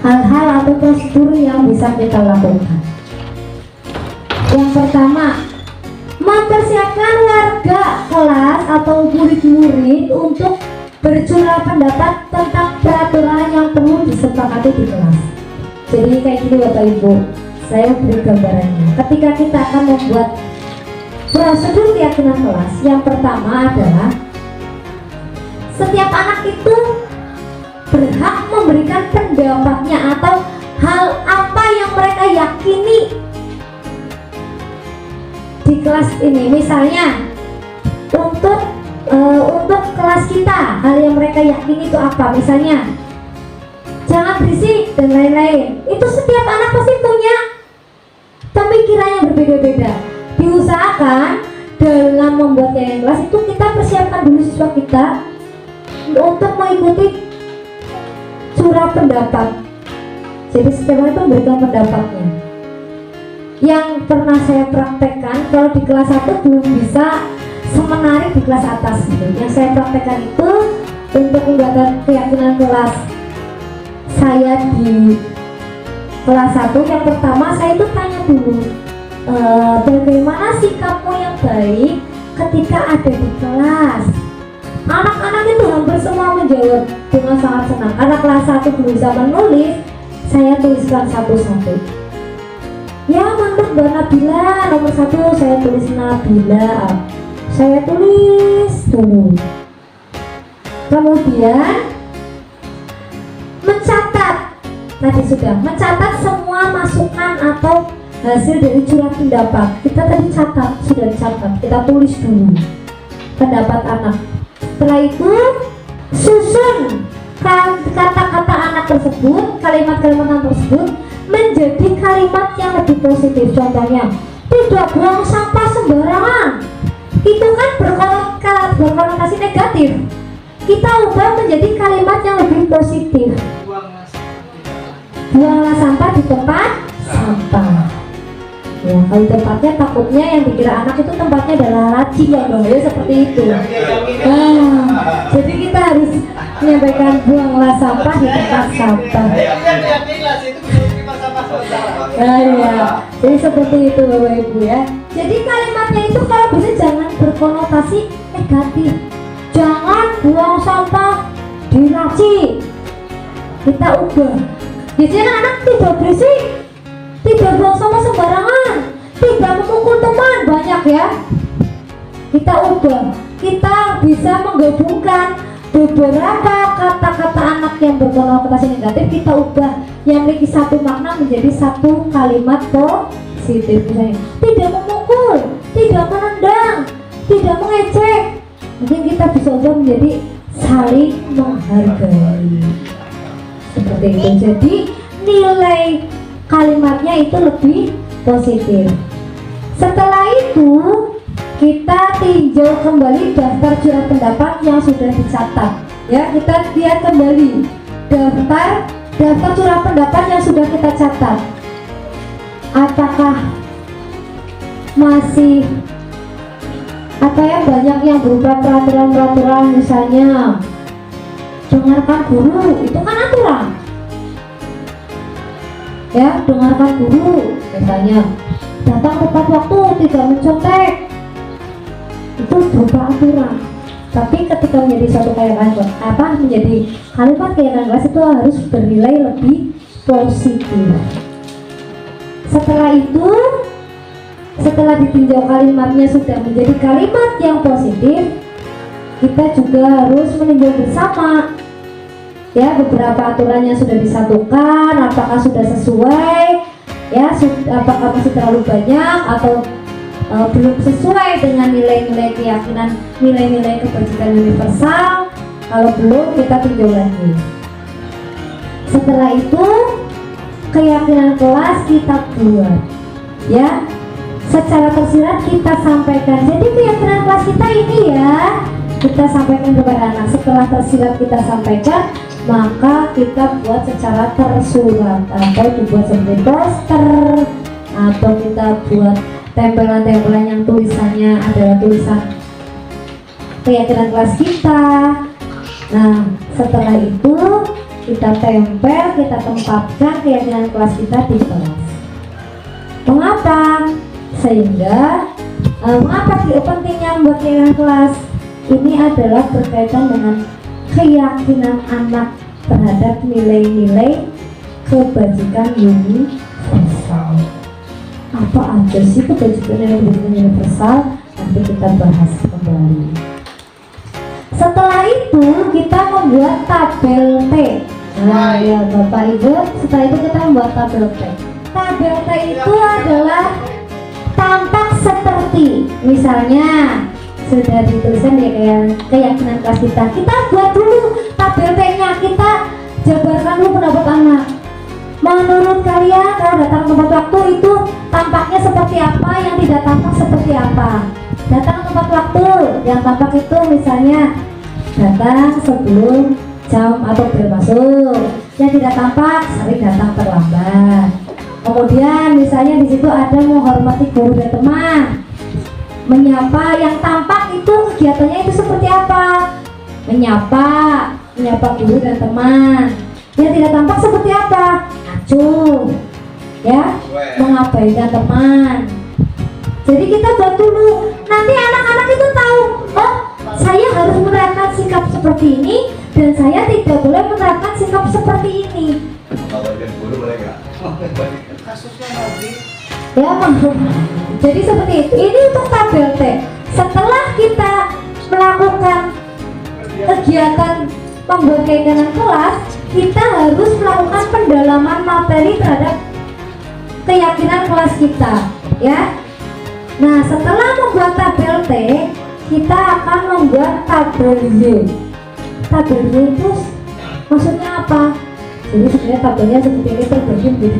[SPEAKER 1] hal-hal atau prosedur yang bisa kita lakukan. Yang pertama, mempersiapkan warga kelas atau murid-murid untuk bercurah pendapat tentang peraturan yang perlu disepakati di kelas. Jadi kayak gini Bapak Ibu, saya beri gambarannya. Ketika kita akan membuat prosedur keyakinan kelas, yang pertama adalah setiap anak itu berhak memberikan pendapatnya atau hal apa yang mereka yakini di kelas ini. Misalnya untuk kelas kita, hal yang mereka yakini itu apa? Misalnya jangan berisik dan lain-lain. Itu setiap anak pasti punya pemikiran yang berbeda-beda. Diusahakan dalam membuat keyakinan kelas itu kita persiapkan dulu siswa kita untuk mengikuti curah pendapat. Jadi setiap orang itu memberikan pendapatnya. Yang pernah saya praktekkan, kalau di kelas 1 belum bisa semenarik di kelas atas gitu. Yang saya praktekkan itu untuk pembuatan keyakinan kelas saya di kelas 1, yang pertama saya itu tanya dulu bagaimana sikapmu yang baik ketika ada di kelas. Anak-anak itu hampir semua menjawab dengan sangat senang. Karena kelas 1 belum bisa menulis, saya tuliskan satu-satu. Ya mantap Mbak Nabila, nomor 1 saya tulis Nabila. Saya tulis dulu. Kemudian mencatat. Tadi sudah mencatat semua masukan atau hasil dari curah pendapat. Kita tadi catat, sudah dicatat. Kita tulis dulu pendapat anak. Setelah itu susun kata-kata anak tersebut, kalimat-kalimat anak tersebut menjadi kalimat yang lebih positif. Contohnya, tidak buang sampah sembarangan. Itu kan berkonotasi negatif. Kita ubah menjadi kalimat yang lebih positif. Buanglah sampah di tempat sampah. Ya, kalau tempatnya takutnya yang dikira anak itu tempatnya adalah laci ya dong, ya seperti itu. Jadi kita harus menyampaikan buanglah sampah di tempat sampah. Nah ya, jadi seperti itu Bapak Ibu ya. Jadi kalimatnya itu kalau bisa jangan berkonotasi negatif. Jangan buang sampah di laci. Kita ubah. Biasanya anak tidak berisik, tidak buang sampah sembarangan, tidak memukul teman, banyak ya. Kita ubah. Kita bisa menggabungkan beberapa kata-kata anak yang berkonotasi negatif, kita ubah yang memiliki satu makna menjadi satu kalimat positif. Misalnya tidak memukul, tidak menendang, tidak mengejek. Mungkin kita bisa ubah menjadi saling menghargai, seperti itu. Jadi nilai kalimatnya itu lebih positif. Setelah itu kita tinjau kembali daftar surat pendapat yang sudah dicatat. Ya, kita lihat kembali daftar surat pendapat yang sudah kita catat. Apakah masih banyak yang berupa peraturan-peraturan, misalnya dengarkan guru, itu kan aturan. Ya, dengarkan guru, misalnya datang tepat waktu, tidak mencontek, itu berupa aturan. Tapi ketika menjadi suatu menjadi kalimat keyakinan kelas itu harus bernilai lebih positif. Setelah itu, setelah ditinjau kalimatnya sudah menjadi kalimat yang positif, kita juga harus meninjau bersama ya beberapa aturan yang sudah disatukan, apakah sudah sesuai ya, apakah masih terlalu banyak atau belum sesuai dengan nilai-nilai keyakinan, nilai-nilai kebajikan universal. Kalau belum, kita tinjau lagi. Setelah itu keyakinan kelas kita buat ya, secara tersirat kita sampaikan. Jadi keyakinan kelas kita ini ya, kita sampaikan kepada anak. Setelah tersirat kita sampaikan, maka kita buat secara tersurat, atau dibuat seperti poster, atau kita buat tempelan-tempelan yang tulisannya adalah tulisan keyakinan kelas kita. Nah, setelah itu kita tempel, kita tempatkan keyakinan kelas kita di kelas. Mengapa? Sehingga mengapa pentingnya membuat keyakinan kelas? Ini adalah berkaitan dengan keyakinan anak terhadap nilai-nilai kebajikan universal. Apa aja sih kebajikan yang universal? Nanti kita bahas kembali. Setelah itu kita membuat tabel T. Nah ya Bapak Ibu, setelah itu kita membuat tabel T. Tabel T itu adalah tampak seperti, misalnya sudah dituliskan di keyakinan kelas kita. Kita buat dulu tabel T-nya, kita jabarkan dulu pendapat anak. Menurut kalian kalau datang tempat waktu itu tampaknya seperti apa, yang tidak tampak seperti apa? Datang tempat waktu yang tampak itu misalnya datang sebelum jam atau bel masuk, yang tidak tampak sering datang terlambat. Kemudian misalnya di situ ada menghormati guru dan teman, menyapa. Yang tampak itu kegiatannya itu seperti apa? Menyapa guru dan teman. Yang tidak tampak seperti apa? Acuh, ya, mengabaikan teman. Jadi kita buat dulu, nanti anak-anak itu tahu, oh saya harus menerapkan sikap seperti ini dan saya tidak boleh menerapkan sikap seperti ini. Ya, jadi seperti itu. Ini untuk tabel T. Setelah kita melakukan kegiatan membuat keyakinan kelas, kita harus melakukan pendalaman materi terhadap keyakinan kelas kita, ya. Nah, setelah membuat tabel T, kita akan membuat tabel Y. Tabel Y itu maksudnya apa? Jadi sebenarnya tabelnya seperti ini terbagi menjadi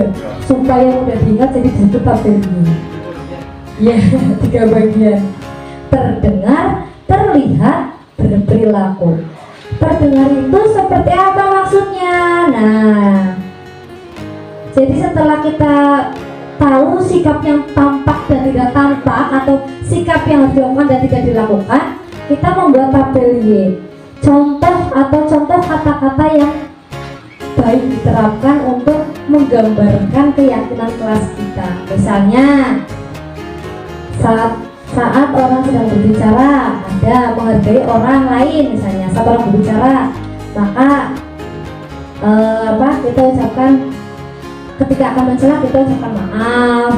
[SPEAKER 1] 3 supaya mudah diingat, jadi disebut tabel Y. Ya, 3 bagian: terdengar, terlihat, berperilaku. Terdengar itu seperti apa maksudnya? Nah, jadi setelah kita tahu sikap yang tampak dan tidak tampak, atau sikap yang harus dilakukan dan tidak dilakukan, kita membuat tabel Y. Contoh kata-kata yang baik diterapkan untuk menggambarkan keyakinan kelas kita. Misalnya saat orang sedang berbicara, ada menghargai orang lain, misalnya saat orang berbicara, maka kita ucapkan, ketika akan mencela kita ucapkan maaf.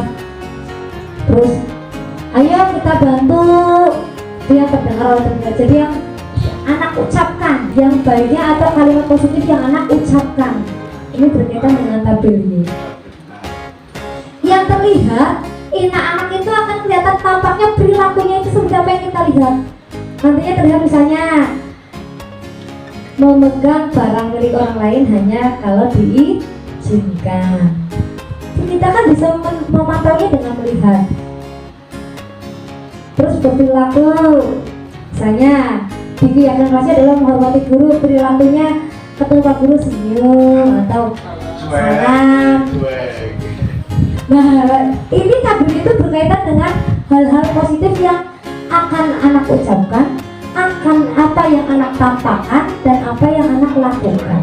[SPEAKER 1] Terus ayo kita bantu dia terdengar oleh telinga. Jadi yang anak ucapkan, yang baiknya atau kalimat positif yang anak ucapkan, ini berkaitan dengan tabelnya. Yang terlihat, anak itu akan kelihatan tampaknya, perilakunya itu seperti apa yang kita lihat. Nantinya terlihat misalnya memegang barang milik orang lain hanya kalau diizinkan. Kita kan bisa memantaunya dengan melihat. Terus berperilaku, misalnya di keyakinan kelasnya adalah menghormati guru, perilakunya ketemu Pak Guru senyum atau salam. Nah, ini tabel itu berkaitan dengan hal-hal positif yang akan anak ucapkan, akan apa yang anak tampakkan, dan apa yang anak lakukan.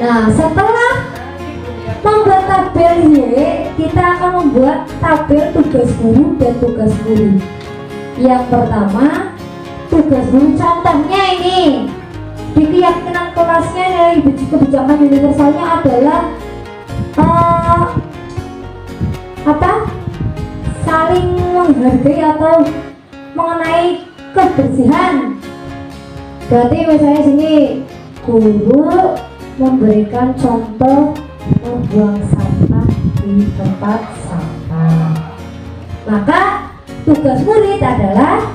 [SPEAKER 1] Nah, setelah membuat tabel Y, kita akan membuat tabel tugas guru dan tugas guru. Yang pertama, tugas guru, contohnya ini di keyakinan kelasnya dari kebijakan universalnya adalah saling menghargai atau mengenai kebersihan. Berarti misalnya sini guru memberikan contoh membuang sampah di tempat sampah. Maka tugas murid adalah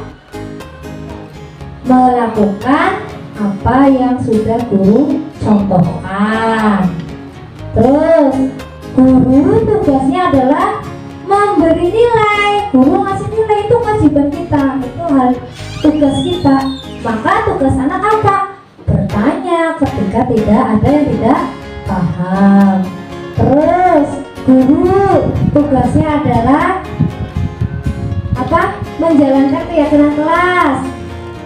[SPEAKER 1] melakukan apa yang sudah guru contohkan. Terus guru tugasnya adalah memberi nilai. Guru ngasih nilai, itu kewajiban kita, itu hal tugas kita. Maka tugas anak apa? Bertanya ketika tidak ada yang tidak paham. Terus guru tugasnya adalah menjalankan keyakinan kelas.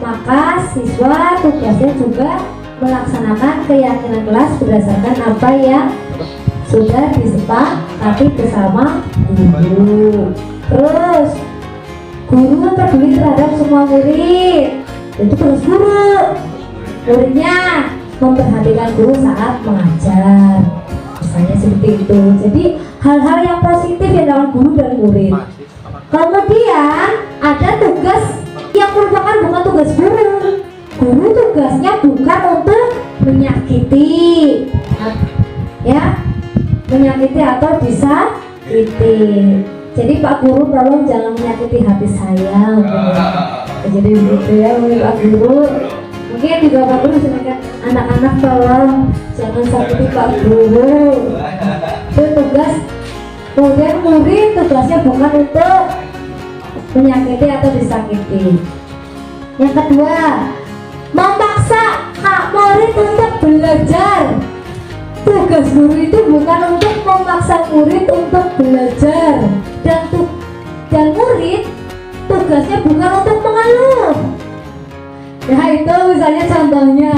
[SPEAKER 1] Maka siswa tugasnya juga melaksanakan keyakinan kelas berdasarkan apa yang sudah disepakati bersama guru. Terus guru peduli terhadap semua murid, itu terus guru. Muridnya memperhatikan guru saat mengajar, misalnya seperti itu. Jadi hal-hal yang positif yang dilakukan guru dan murid. Kemudian ada tugas yang merupakan bukan tugas guru. Guru tugasnya bukan untuk menyakiti, menyakiti atau disakiti. Jadi Pak Guru tolong jangan menyakiti hati saya. Jadi begitu ya Pak Guru. Mungkin juga Pak Guru bisa anak-anak tolong jangan sakiti Pak Guru. Itu tugas. Kemudian murid tugasnya bukan untuk menyakiti atau disakiti. Yang kedua, memaksa murid untuk belajar. Tugas guru itu bukan untuk memaksa murid untuk belajar, dan murid tugasnya bukan untuk mengeluh. Ya itu misalnya contohnya.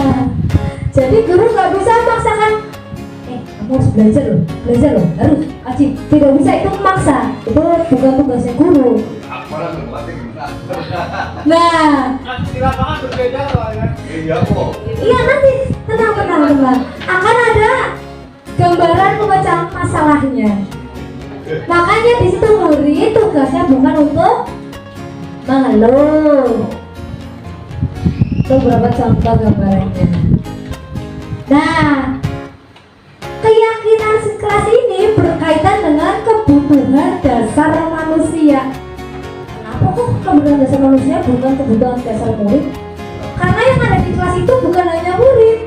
[SPEAKER 1] Jadi guru nggak bisa memaksakan, kamu harus belajar loh, harus wajib. Tidak bisa, itu memaksa. Itu bukan tugasnya guru. Nah,
[SPEAKER 2] di lapangan berbeda loh ya. Iya kok.
[SPEAKER 1] Iya nanti tenang. Akan ada gambaran pemecahkan masalahnya. Makanya di situ murid tugasnya bukan untuk mengeluh. Itu beberapa contoh gambarannya. Nah, keyakinan kelas ini berkaitan dengan kebutuhan dasar manusia. Kenapa kok kebutuhan dasar manusia bukan kebutuhan dasar murid? Karena yang ada di kelas itu bukan hanya murid,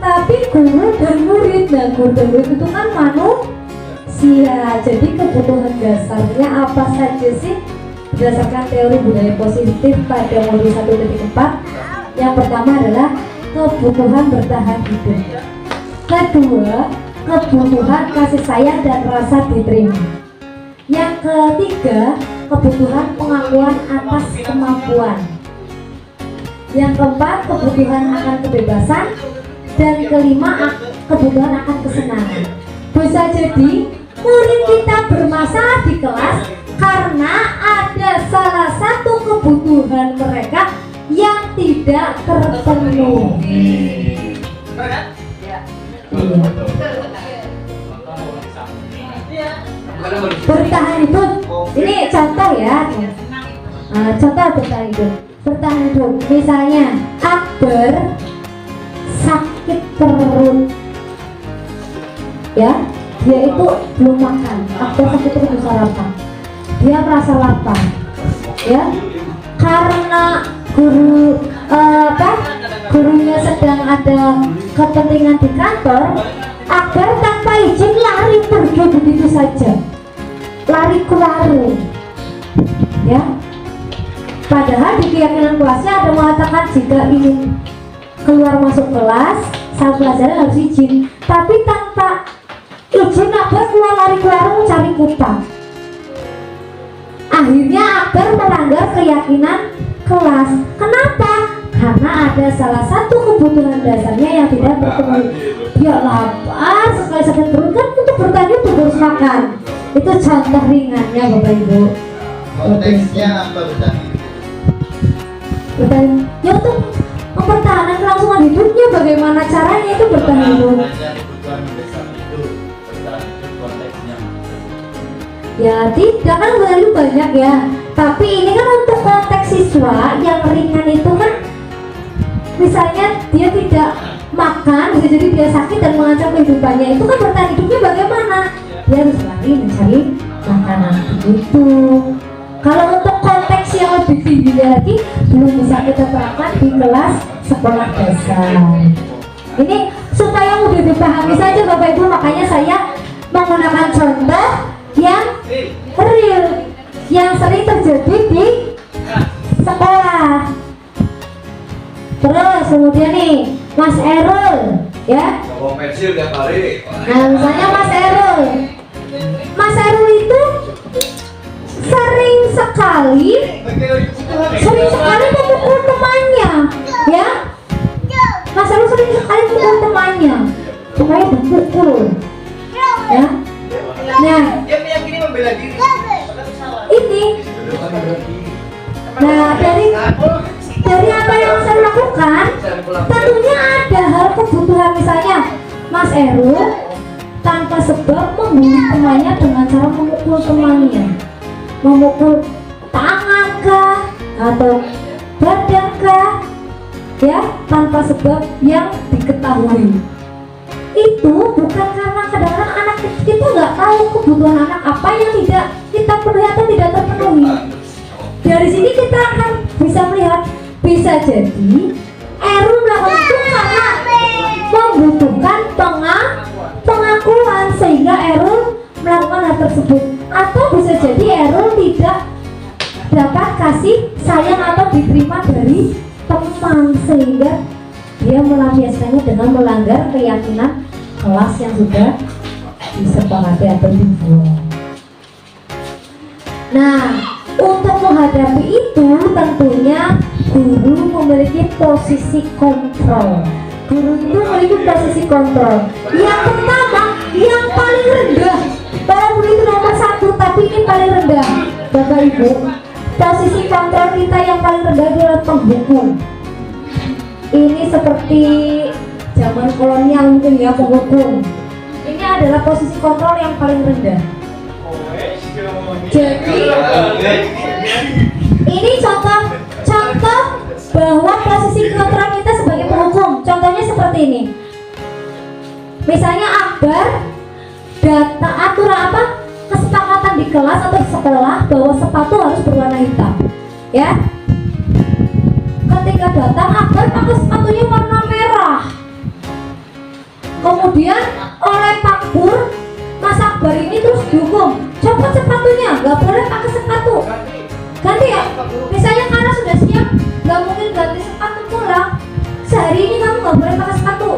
[SPEAKER 1] tapi guru dan murid. Nah, guru dan murid itu kan manusia. Jadi kebutuhan dasarnya apa saja sih? Berdasarkan teori budaya positif pada modul 1.4, yang pertama adalah kebutuhan bertahan hidup. Kedua, kebutuhan kasih sayang dan rasa diterima. Yang ketiga, kebutuhan pengakuan atas kemampuan. Yang keempat, kebutuhan akan kebebasan. dan kelima kebutuhan akan kesenangan. Bisa jadi murid kita bermasalah di kelas karena ada salah satu kebutuhan mereka yang tidak terpenuhi. Bertahan hidup, ini contoh ya. Contoh bertahan hidup. Bertahan hidup, misalnya Akbar sakit perut, ya, dia itu belum makan. Akbar sakit perut belum sarapan, dia merasa lapar, ya, karena gurunya sedang ada kepentingan di kantor. Akbar tanpa izin lari pergi begitu saja, lari ke warung, ya. Padahal di keyakinan kelasnya ada mengatakan jika ingin keluar masuk kelas saat pelajaran harus izin, tapi tanpa izin Akbar keluar lari ke warung cari kupa. Akhirnya Akbar melanggar keyakinan kelas. Kenapa? Karena ada salah satu kebutuhan dasarnya yang tidak terpenuhi. Dia lapar, sekali sakit perut kan untuk bertanya untuk harus makan. Itu contoh ringannya Bapak Ibu.
[SPEAKER 2] Konteksnya apa Bunda?
[SPEAKER 1] Bertahan, ya untuk mempertahankan kelangsungan hidupnya, bagaimana caranya itu bertahan hidup.
[SPEAKER 4] Kebutuhan mendesak itu bertahan hidup konteksnya.
[SPEAKER 1] Ya tidak, kan berlalu banyak ya. Tapi ini kan untuk konteks siswa yang ringan itu kan, misalnya dia tidak makan, bisa jadi dia sakit dan mengancam kehidupannya. Itu kan bertahan hidupnya bagaimana? Dia harus lari mencari makanan begitu. Kalau untuk konteks yang lebih tinggi lagi belum bisa kita terapkan di kelas sekolah dasar. Ini supaya mudah dipahami saja Bapak Ibu, makanya saya menggunakan contoh yang real, yang sering terjadi di sekolah. Terus kemudian nih Mas Erul, ya.
[SPEAKER 2] Bawa pensil tiap hari.
[SPEAKER 1] Nah misalnya Mas Erul itu sering sekali memukul temannya, ya. Mas Erul sering sekali memukul temannya, supaya dipukul, ya. Nah,
[SPEAKER 2] Dia meyakini membela diri.
[SPEAKER 1] ini, nah dari apa yang saya lakukan, tentunya ada hal kebutuhan. Misalnya Mas Erul tanpa sebab membunuh temannya dengan cara memukul temannya, memukul tangan kah atau badan kah, ya, tanpa sebab yang diketahui. Itu bukan karena kadang-kadang anak kita nggak tahu kebutuhan anak apa yang tidak kita penuhi atau tidak terpenuhi. Dari sini kita akan bisa melihat, bisa jadi Erul melakukan itu karena membutuhkan pengakuan sehingga Erul melakukan hal tersebut, atau bisa jadi Erul tidak dapat kasih sayang atau diterima dari teman sehingga dia melampiaskannya dengan melanggar keyakinan kelas yang sudah disepakati atau dibuat. Nah, untuk menghadapi itu tentunya guru memiliki posisi kontrol. Guru itu memiliki posisi kontrol. Yang pertama, yang paling rendah. Walaupun itu nomor 1, tapi ini paling rendah, Bapak Ibu. Posisi kontrol kita yang paling rendah adalah penghukum. Ini seperti zaman kolonial mungkin ya, penghukum. Ini adalah posisi kontrol yang paling rendah. Jadi ini contoh bahwa posisi kontrol kita sebagai penghukum. Contohnya seperti ini. Misalnya Akbar data aturan apa? Kesepakatan di kelas atau di sekolah bahwa sepatu harus berwarna hitam. Ya. Ketika datang Akbar pakai sepatunya warna merah. Kemudian oleh Pak Pur, Mas Akbar ini terus dihukum, copot sepatunya, nggak boleh pakai sepatu. Ganti ya. Misalnya karena sudah siap, nggak mungkin ganti sepatu pulang. Sehari ini kamu nggak boleh pakai sepatu.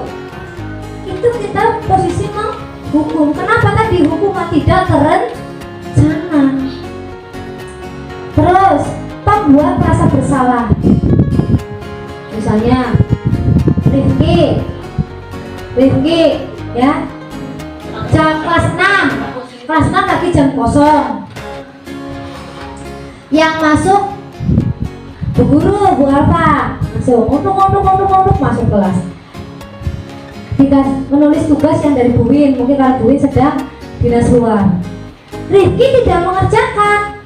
[SPEAKER 1] Itu kita posisi menghukum. Kenapa tadi hukuman tidak terencana? Terus pembuat merasa bersalah. Misalnya Rifki Rifki ya, jam kelas 6 lagi jam kosong. Yang masuk Bu Guru, Bu Alfa, masuk ngomong masuk kelas. Kita menulis tugas yang dari Bu Win, mungkin karena Bu Win sedang dinas luar. Rifki tidak mengerjakan.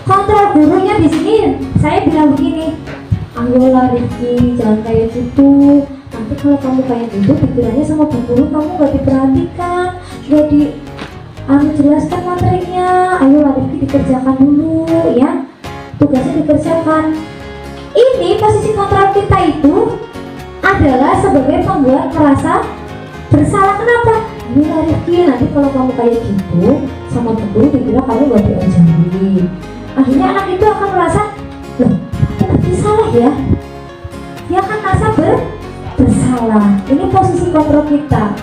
[SPEAKER 1] Kontrol gurunya di sini, saya bilang begini, ayolah Rifki, jangan kayak gitu. Nanti kalau kamu kayak gitu, pikirannya sama Bu Guru kamu gak diperhatikan, gak jelaskan materinya. Ayolah Rifki, dikerjakan dulu ya, tugasnya dikerjakan. Ini posisi kontrol kita itu adalah sebagai pembuat merasa bersalah. Kenapa? Ayolah Rifki, nanti kalau kamu kayak gitu sama Bu Guru dikira kamu gak diajari. Akhirnya anak itu akan merasa, loh, aku bersalah ya. Dia akan merasa bersalah. Ini posisi kontrol kita.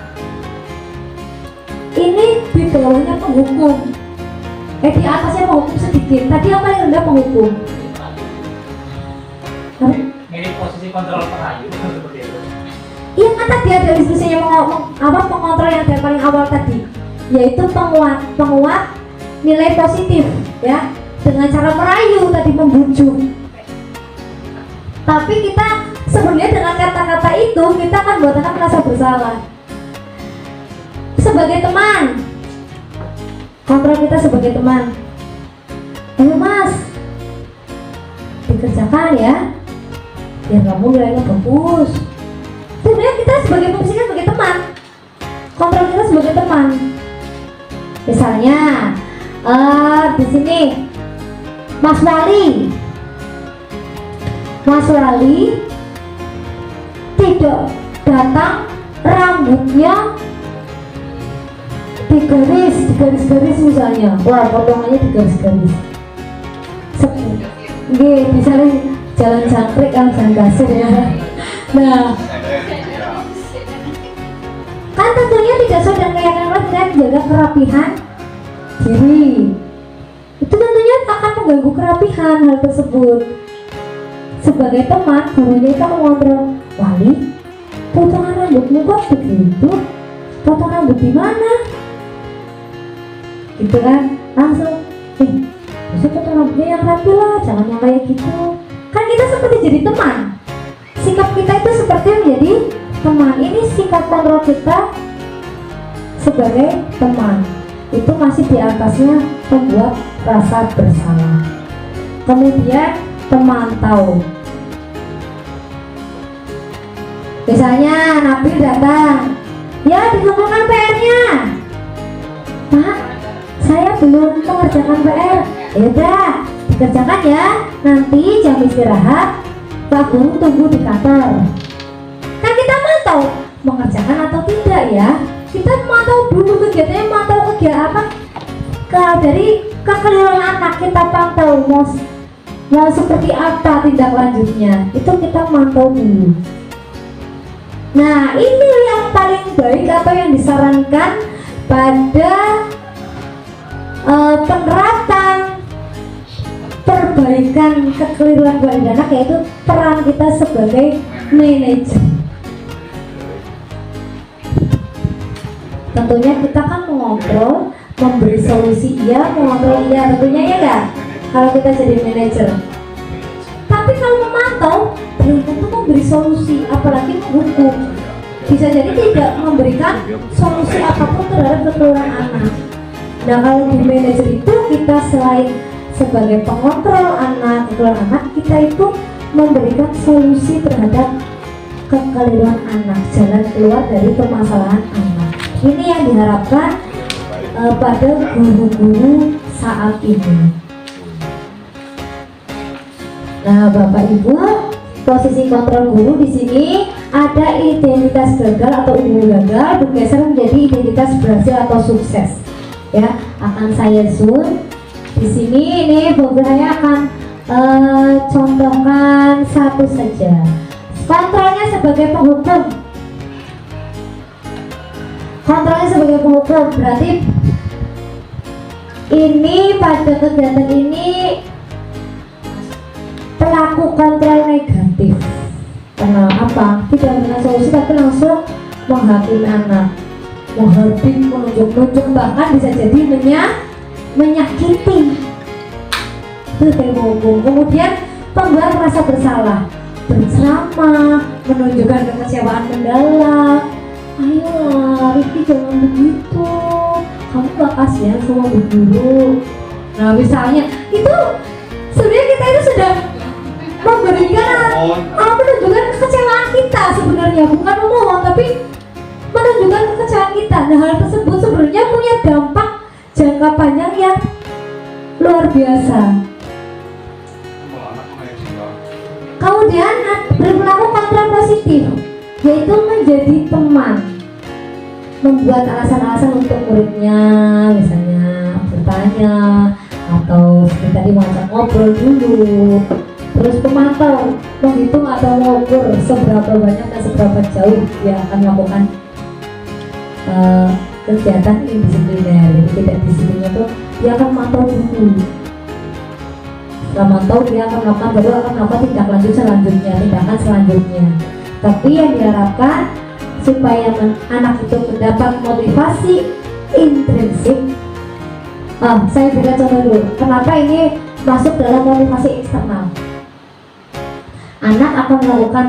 [SPEAKER 1] Ini di bawahnya penghukum. Di atasnya penghukum sedikit. Tadi yang paling rendah penghukum.
[SPEAKER 5] Mirip posisi kontrol perayu seperti itu.
[SPEAKER 1] Iya kan tadi ada diskusinya pengontrol yang dari paling awal tadi, yaitu penguat nilai positif ya, dengan cara merayu tadi, membujuk. Tapi kita sebenarnya dengan kata-kata itu kita akan buat anak merasa bersalah. Sebagai teman, kontrol kita sebagai teman. Ayo Mas, dikerjakan ya, biar kamu nilainya bagus. Sebenarnya kita sebagai fungsinya sebagai teman, kontrol kita sebagai teman. Misalnya di sini Mas Wali tidak datang, rambutnya digaris-garis misalnya. Wah, potongannya digaris-garis. Bisa jalan jangkrik kan, jalan kasir ya. Nah, kan tentunya tidak sesuai dengan keyakinan kita menjaga kerapihan diri. Itu tentunya akan mengganggu kerapihan hal tersebut. Sebagai teman, gurunya itu mengontrol, Wali, potongan rambutmu kok begitu? Potong rambut di mana? Gitu kan? Langsung, bisa potong rambutnya yang rapi lah, jangan yang kayak gitu. Kan kita seperti jadi teman. Sikap kita itu seperti menjadi teman. Ini sikap kontrol kita sebagai teman. Itu masih di atasnya membuat rasa bersalah. Kemudian pemantau. Misalnya Nabil datang, ya dikumpulkan PR-nya. Pak, saya belum mengerjakan PR. Yaudah, dikerjakan ya. Nanti jam istirahat Pak Guru tunggu di kantor. Kan kita mantau mengerjakan atau tidak ya. Kita mantau dulu kegiatannya, mantau kegiatan apa dari kekeliruan anak, kita pantau mau seperti apa tindak lanjutnya, itu kita mantau dulu. Nah, ini yang paling baik atau yang disarankan pada penerapan perbaikan kekeliruan pada anak, yaitu peran kita sebagai manajer. Tentunya kita kan mengontrol, memberi solusi iya, mengontrol iya, tentunya ya enggak? Kalau kita jadi manajer. Tapi kalau memantau, belum tentu memberi solusi, apalagi menghukum. Bisa jadi tidak memberikan solusi apapun terhadap kekeliruan anak. Nah, kalau di manajer itu kita selain sebagai pengontrol anak, kekeliruan anak, kita itu memberikan solusi terhadap kekeliruan anak, jalan keluar dari permasalahan anak. Ini yang diharapkan pada guru-guru saat ini. Nah, Bapak Ibu, posisi kontrol guru di sini ada identitas gagal atau ilmu gagal bergeser menjadi identitas berhasil atau sukses. Ya, akan saya zoom di sini. Ini saya akan contohkan satu saja. Kontrolnya sebagai penghukum. Kontrolnya sebagai penghukum berarti ini pada kegiatan ini pelaku kontrol negatif. karena apa? Tidak dengan solusi tapi langsung menghakimi anak, menghardik, menunjuk-nunjuk, bahkan bisa jadi menyakiti. Itu kayak hukum. Kemudian pembuat merasa bersalah, berceramah, menunjukkan kekecewaan mendalam. Ayolah Rifki, jangan begitu, kamu gak kasihan sama bu guru. Nah misalnya itu sebenarnya kita itu sudah memberikan menunjukkan kekecewaan kita sebenarnya, bukan memohon tapi menunjukkan kekecewaan kita. Nah hal tersebut sebenarnya punya dampak jangka panjang yang luar biasa. Kemudian berperilaku kontrapositif, yaitu menjadi teman, membuat alasan-alasan untuk muridnya, misalnya bertanya atau seperti tadi mengajak ngobrol dulu. Terus pemantau, menghitung atau mengukur seberapa banyak dan seberapa jauh dia akan melakukan kegiatan indisipliner. Jadi tidak disiplinnya itu dia akan memantau dulu. Setelah mantau dia akan melakukan, baru akan melakukan tindakan selanjutnya. Tapi yang diharapkan supaya anak itu mendapat motivasi intrinsik. Saya berikan contoh dulu. Kenapa ini masuk dalam motivasi eksternal? Anak akan melakukan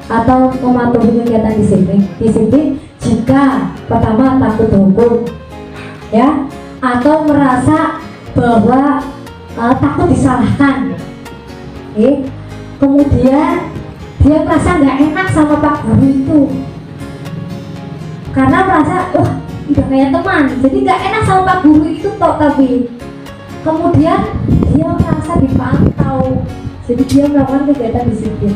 [SPEAKER 1] atau mematuhi kegiatan disiplin jika pertama takut dihukum, ya, atau merasa bahwa takut disalahkan, kemudian dia merasa nggak enak sama Pak Guru itu karena merasa udah kayak teman, jadi nggak enak sama Pak Guru itu tapi kemudian dia merasa dipantau, jadi dia melakukan kegiatan disiplin.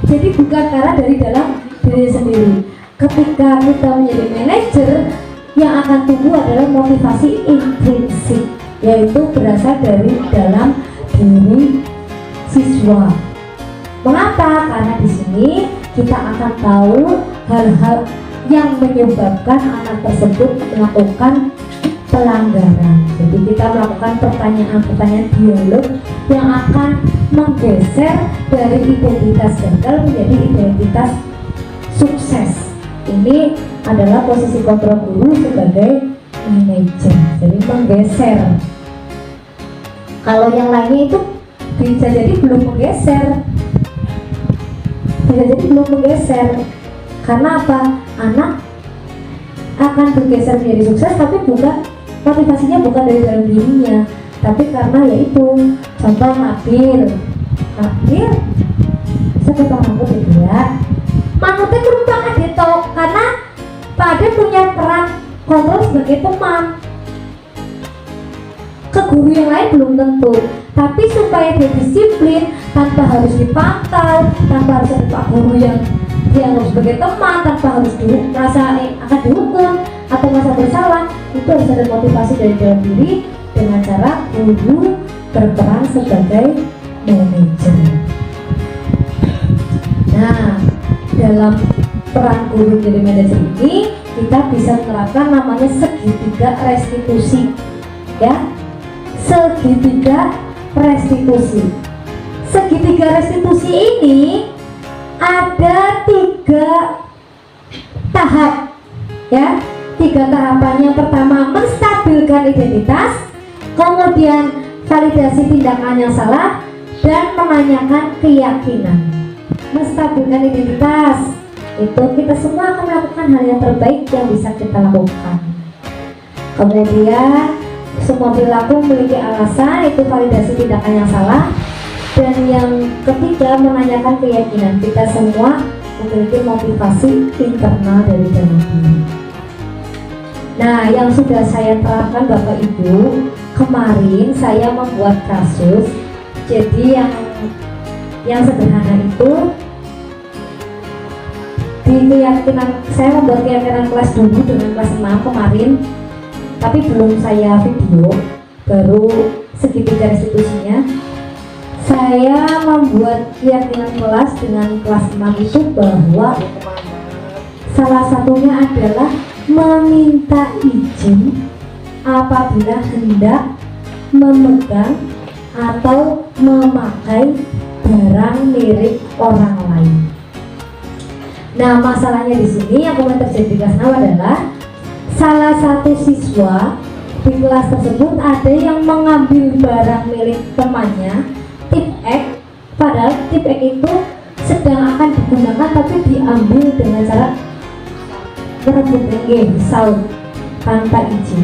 [SPEAKER 1] Jadi bukan karena dari dalam diri sendiri. Ketika kita menjadi manajer, yang akan tumbuh adalah motivasi intrinsik, yaitu berasal dari dalam diri siswa. Mengapa? Karena di sini kita akan tahu hal-hal yang menyebabkan anak tersebut melakukan pelanggaran. Jadi kita melakukan pertanyaan-pertanyaan dialog yang akan menggeser dari identitas gagal menjadi identitas sukses. Ini adalah posisi kontrol guru sebagai manajer, jadi menggeser. Kalau yang lainnya itu bisa jadi belum menggeser, karena apa? Anak akan bergeser menjadi sukses, tapi bukan motivasinya bukan dari dalam dirinya, tapi karena yaitu contoh Nabil bisa ketemu manut itu ya, manutnya kurang Adeto karena Pak Ade punya peran kontrol sebagai teman. Ke guru yang lain belum tentu, tapi supaya dia disiplin tanpa harus dipantau, tanpa harus ada Pak Guru yang dia harus sebagai teman, tanpa harus merasa akan dihukum atau merasa bersalah, itu harus ada motivasi dari dalam diri dengan cara guru berperan sebagai manajer. Nah, dalam peran guru jadi manajer ini kita bisa menerapkan namanya segitiga restitusi, ya. Segitiga restitusi ini ada 3 tahap, ya. 3 tahapan. Yang pertama menstabilkan identitas, kemudian validasi tindakan yang salah, dan menanyakan keyakinan. Menstabilkan identitas itu kita semua akan melakukan hal yang terbaik yang bisa kita lakukan. Kemudian semua perilaku memiliki alasan, itu validasi tindakan yang salah. Dan yang ketiga menanyakan keyakinan, kita semua memiliki motivasi internal dari dalam diri. Nah, yang sudah saya terapkan Bapak Ibu, kemarin saya membuat kasus. Jadi yang sederhana itu di keyakinan, saya membuat keyakinan kelas dulu dengan kelas 6 kemarin, tapi belum saya video, baru segitiga restitusinya. Saya membuat keyakinan kelas dengan kelas 6 itu bahwa salah satunya adalah meminta izin apabila hendak memegang atau memakai barang milik orang lain. Nah, masalahnya di sini yang kemudian terjadi di kelas 6 adalah salah satu siswa di kelas tersebut ada yang mengambil barang milik temannya, tip X, padahal tip X itu sedang akan digunakan tapi diambil dengan cara merebut saut tanpa izin.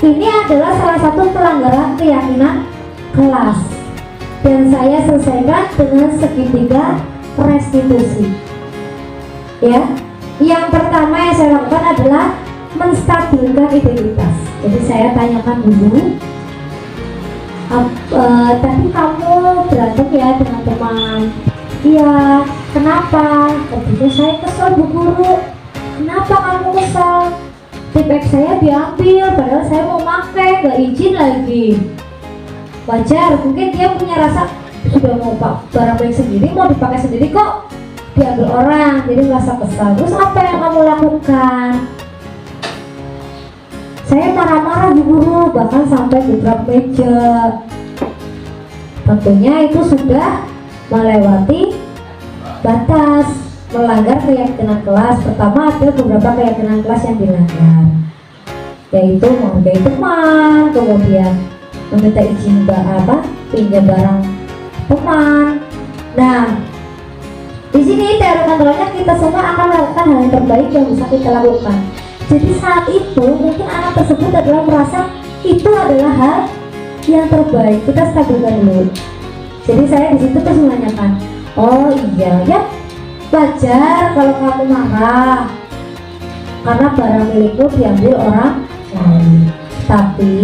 [SPEAKER 1] Ini adalah salah satu pelanggaran keyakinan kelas dan saya selesaikan dengan segitiga restitusi. Ya, yang pertama yang saya lakukan adalah menstabilkan identitas. Jadi saya tanyakan dulu, tadi kamu berantem ya dengan teman? Iya, kenapa? Ketika saya kesel Bu Guru. Kenapa kamu kesel? Tip saya diambil, padahal saya mau pakai, gak izin lagi. Wajar, mungkin dia punya rasa sudah mau barang milik sendiri, mau dipakai sendiri kok diambil orang, jadi merasa kesal. Terus apa yang kamu lakukan? Saya marah-marah Bu Guru, bahkan sampai gebrak meja. Tentunya itu sudah melewati batas, melanggar keyakinan kelas. Pertama ada beberapa keyakinan kelas yang dilanggar, yaitu menghargai teman, kemudian meminta izin pinjam barang teman. Nah, di sini teori kontrolnya kita semua akan melakukan hal yang terbaik yang bisa kita lakukan. Jadi saat itu mungkin anak tersebut adalah merasa itu adalah hal yang terbaik. Kita stabilkan dulu. Jadi saya di situ terus menanyakan, oh iya ya, wajar kalau kamu marah karena barang milikmu diambil orang lain. Tapi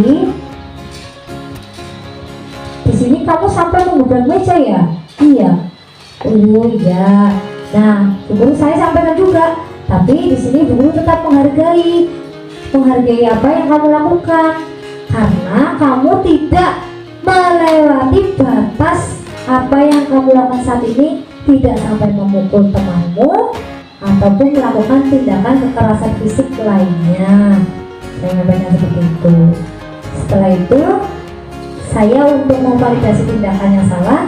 [SPEAKER 1] di sini kamu sampai mengubah meja ya? Iya. Oh iya. Nah, Bu Guru saya sampaikan juga. Tapi di sini Bu Guru tetap menghargai apa yang kamu lakukan, karena kamu tidak melewati batas apa yang kamu lakukan saat ini, tidak sampai memukul temanmu ataupun melakukan tindakan kekerasan fisik lainnya. Saya menyampaikan seperti itu. Setelah itu, saya untuk memvalidasi tindakan yang salah,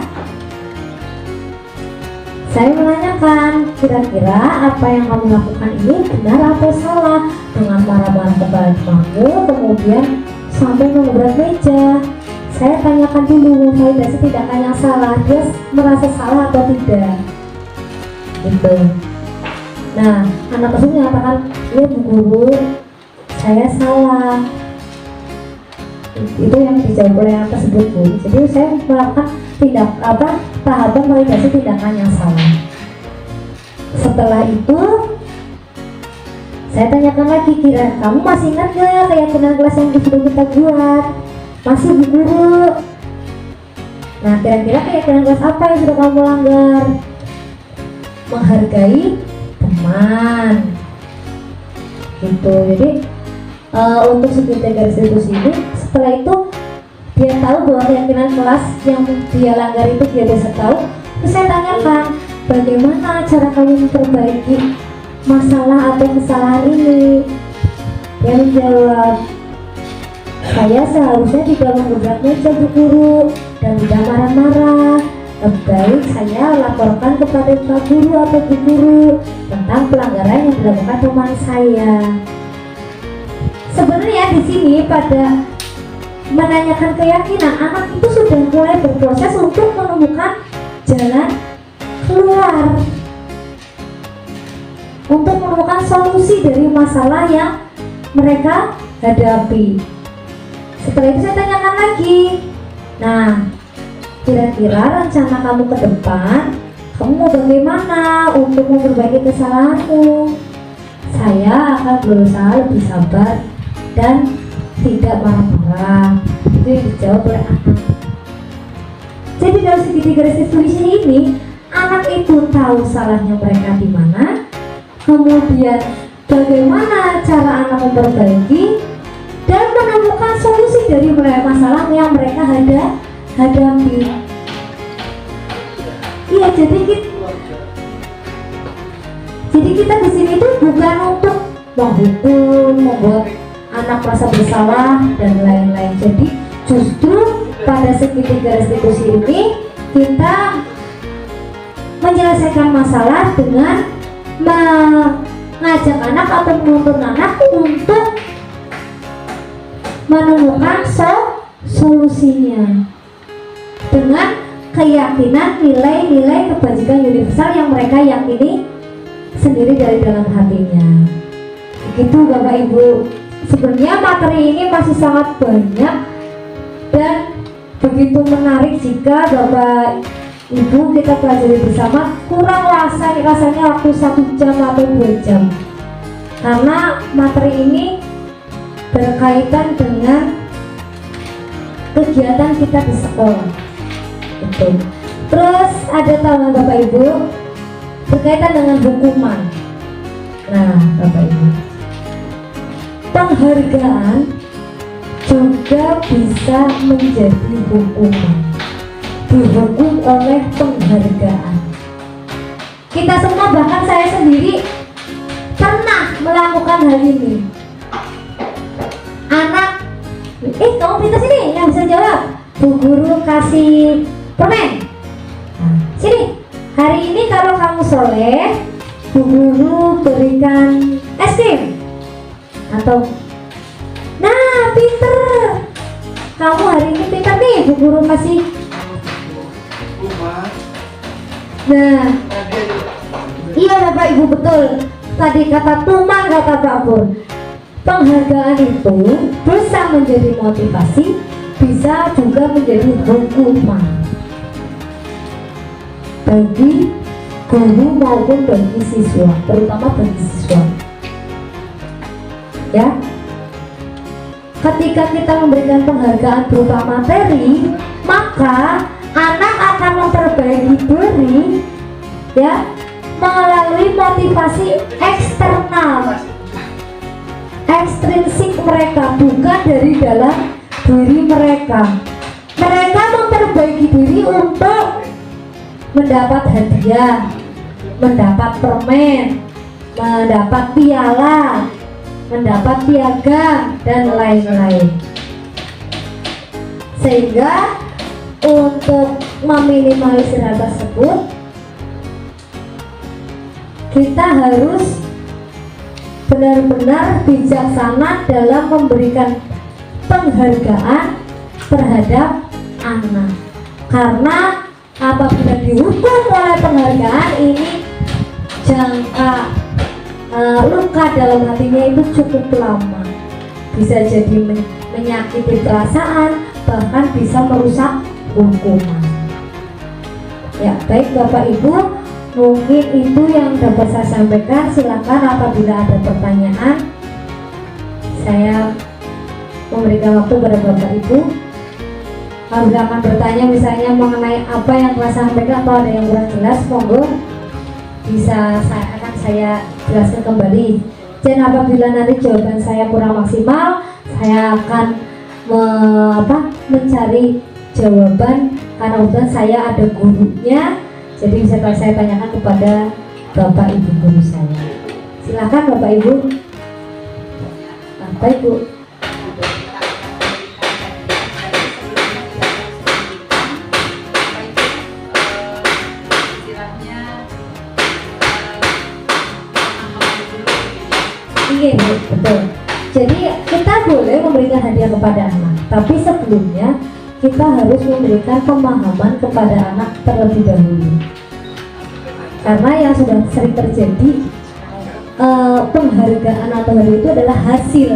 [SPEAKER 1] saya menanyakan, kira-kira apa yang kamu lakukan ini benar atau salah? Dengan marah-marah kepada kamu, kemudian sampai mengebrak meja. Saya tanyakan dulu validasi tindakan yang salah, dia merasa salah atau tidak, gitu. Nah, anak tersebut mengatakan, iya Bu Guru, saya salah. Itu yang dijawab oleh anak tersebut, Bu. Jadi saya melakukan tahapan validasi tindakan yang salah. Setelah itu saya tanyakan lagi, kira kamu masih ingat gak keyakinan kelas yang dulu kita buat? Masih Bu Guru. Nah, kira-kira keyakinan kelas apa yang sudah kamu langgar? Menghargai teman, gitu. Jadi untuk segitiga restitusi ini, setelah itu dia tahu bahwa keyakinan kelas yang dia langgar itu dia bisa tahu. Terus saya tanyakan, bagaimana cara kamu memperbaiki masalah atau kesalahan ini? Dia menjawab, saya seharusnya tidak mengebrak meja Bu Guru dan tidak marah-marah. Lebih baik saya laporkan kepada Pak Guru atau Bu Guru tentang pelanggaran yang dilakukan teman saya. Sebenarnya di sini pada menanyakan keyakinan, anak itu sudah mulai berproses untuk menemukan jalan keluar, untuk menemukan solusi dari masalah yang mereka hadapi. Setelah itu saya tanyakan lagi, nah kira-kira rencana kamu ke depan, kamu mau bagaimana untuk memperbaiki kesalahanmu? Saya akan berusaha lebih sabar dan tidak marah-marah. Itu yang dijawab oleh anak. Jadi dalam segitiga restitusi ini, anak itu tahu salahnya mereka di mana, kemudian bagaimana cara anak memperbaiki dan menemukan solusi dari masalah yang mereka hadapi. Iya, jadi kita di sini itu bukan untuk menghukum, membuat anak merasa bersalah dan lain-lain. Jadi justru pada segitiga restitusi ini kita menyelesaikan masalah dengan mengajak anak atau menuntun anak untuk menemukan solusinya dengan keyakinan nilai-nilai kebajikan universal yang mereka yakini sendiri dari dalam hatinya. Begitu Bapak Ibu. Sebenarnya materi ini masih sangat banyak dan begitu menarik jika Bapak Ibu kita pelajari bersama. Kurang rasanya waktu 1 jam atau 2 jam, karena materi ini berkaitan dengan kegiatan kita di sekolah. Betul. Terus ada tambahan Bapak Ibu berkaitan dengan hukuman. Nah Bapak Ibu, penghargaan juga bisa menjadi hukuman, dihukum oleh penghargaan. Kita semua, bahkan saya sendiri pernah melakukan hal ini. Anak, kamu pintar sini, yang bisa jawab. Bu guru kasih permen. Nah, sini, hari ini kalau kamu soleh, bu guru berikan es krim. Atau, nah pinter, kamu hari ini pintar nih, bu guru kasih. Nah, iya Bapak Ibu, betul. Tadi kata Tuman, kata Pak Pur. Penghargaan itu bisa menjadi motivasi, bisa juga menjadi hukuman bagi guru maupun bagi siswa, terutama bagi siswa. Ya, ketika kita memberikan penghargaan berupa materi, maka anak akan memperbaiki diri, ya, melalui motivasi eksternal, ekstrinsik mereka, bukan dari dalam diri mereka. Mereka memperbaiki diri untuk mendapat hadiah, mendapat permen, mendapat piala, mendapat piagam, dan lain-lain. Sehingga untuk meminimalisir hal tersebut, kita harus benar-benar bijaksana dalam memberikan penghargaan terhadap anak. Karena apabila dihukum oleh penghargaan ini, jangka luka dalam hatinya itu cukup lama, bisa jadi menyakiti perasaan, bahkan bisa merusak hukuman. Ya, baik Bapak Ibu, mungkin itu yang dapat saya sampaikan. Silakan apabila ada pertanyaan, saya memberikan waktu kepada Bapak Ibu. Apabila akan bertanya misalnya mengenai apa yang telah saya sampaikan atau ada yang kurang jelas, monggo bisa saya jelaskan kembali. Dan apabila nanti jawaban saya kurang maksimal, saya akan mencari jawaban, karena kebetulan saya ada gurunya, jadi bisa saya tanyakan kepada Bapak Ibu guru saya. Silakan Bapak Ibu. Bapak Ibu. Iya, betul. Jadi kita boleh memberikan hadiah kepada anak, tapi sebelumnya kita harus memberikan pemahaman kepada anak terlebih dahulu. Karena yang sudah sering terjadi, penghargaan atau hadiah itu adalah hasil.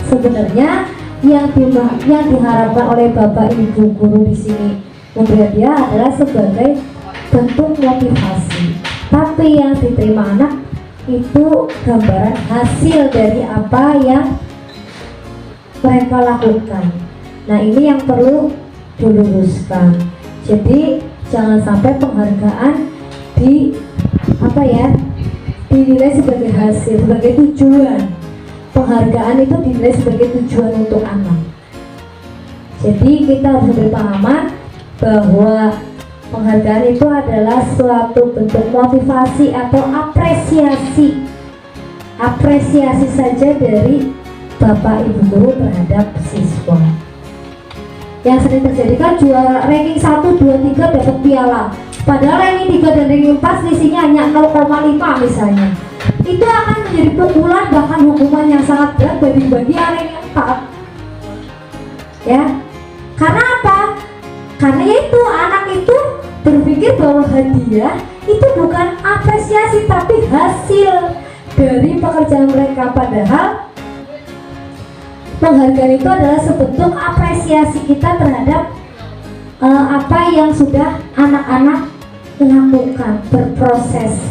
[SPEAKER 1] Sebenarnya yang diharapkan oleh Bapak Ibu guru di sini memberi hadiah adalah sebagai bentuk motivasi. Tapi yang diterima anak itu gambaran hasil dari apa yang mereka lakukan. Nah, ini yang perlu diluruskan. Jadi jangan sampai penghargaan dinilai sebagai hasil, sebagai tujuan. Penghargaan itu dinilai sebagai tujuan untuk anak. Jadi kita harus berpemahaman bahwa penghargaan itu adalah suatu bentuk motivasi atau apresiasi saja dari Bapak Ibu guru terhadap siswa. Yang sering terjadi kan juara ranking 1, 2, 3 dapat piala, Padahal ranking 3 dan ranking 4 selisihnya hanya 0,5 misalnya. Itu akan menjadi pukulan bahkan hukuman yang sangat berat bagi yang ranking 4. Ya. Karena apa? Karena itu anak itu berpikir bahwa hadiah itu bukan apresiasi tapi hasil dari pekerjaan mereka, padahal penghargaan itu adalah sebentuk apresiasi kita terhadap apa yang sudah anak-anak lakukan,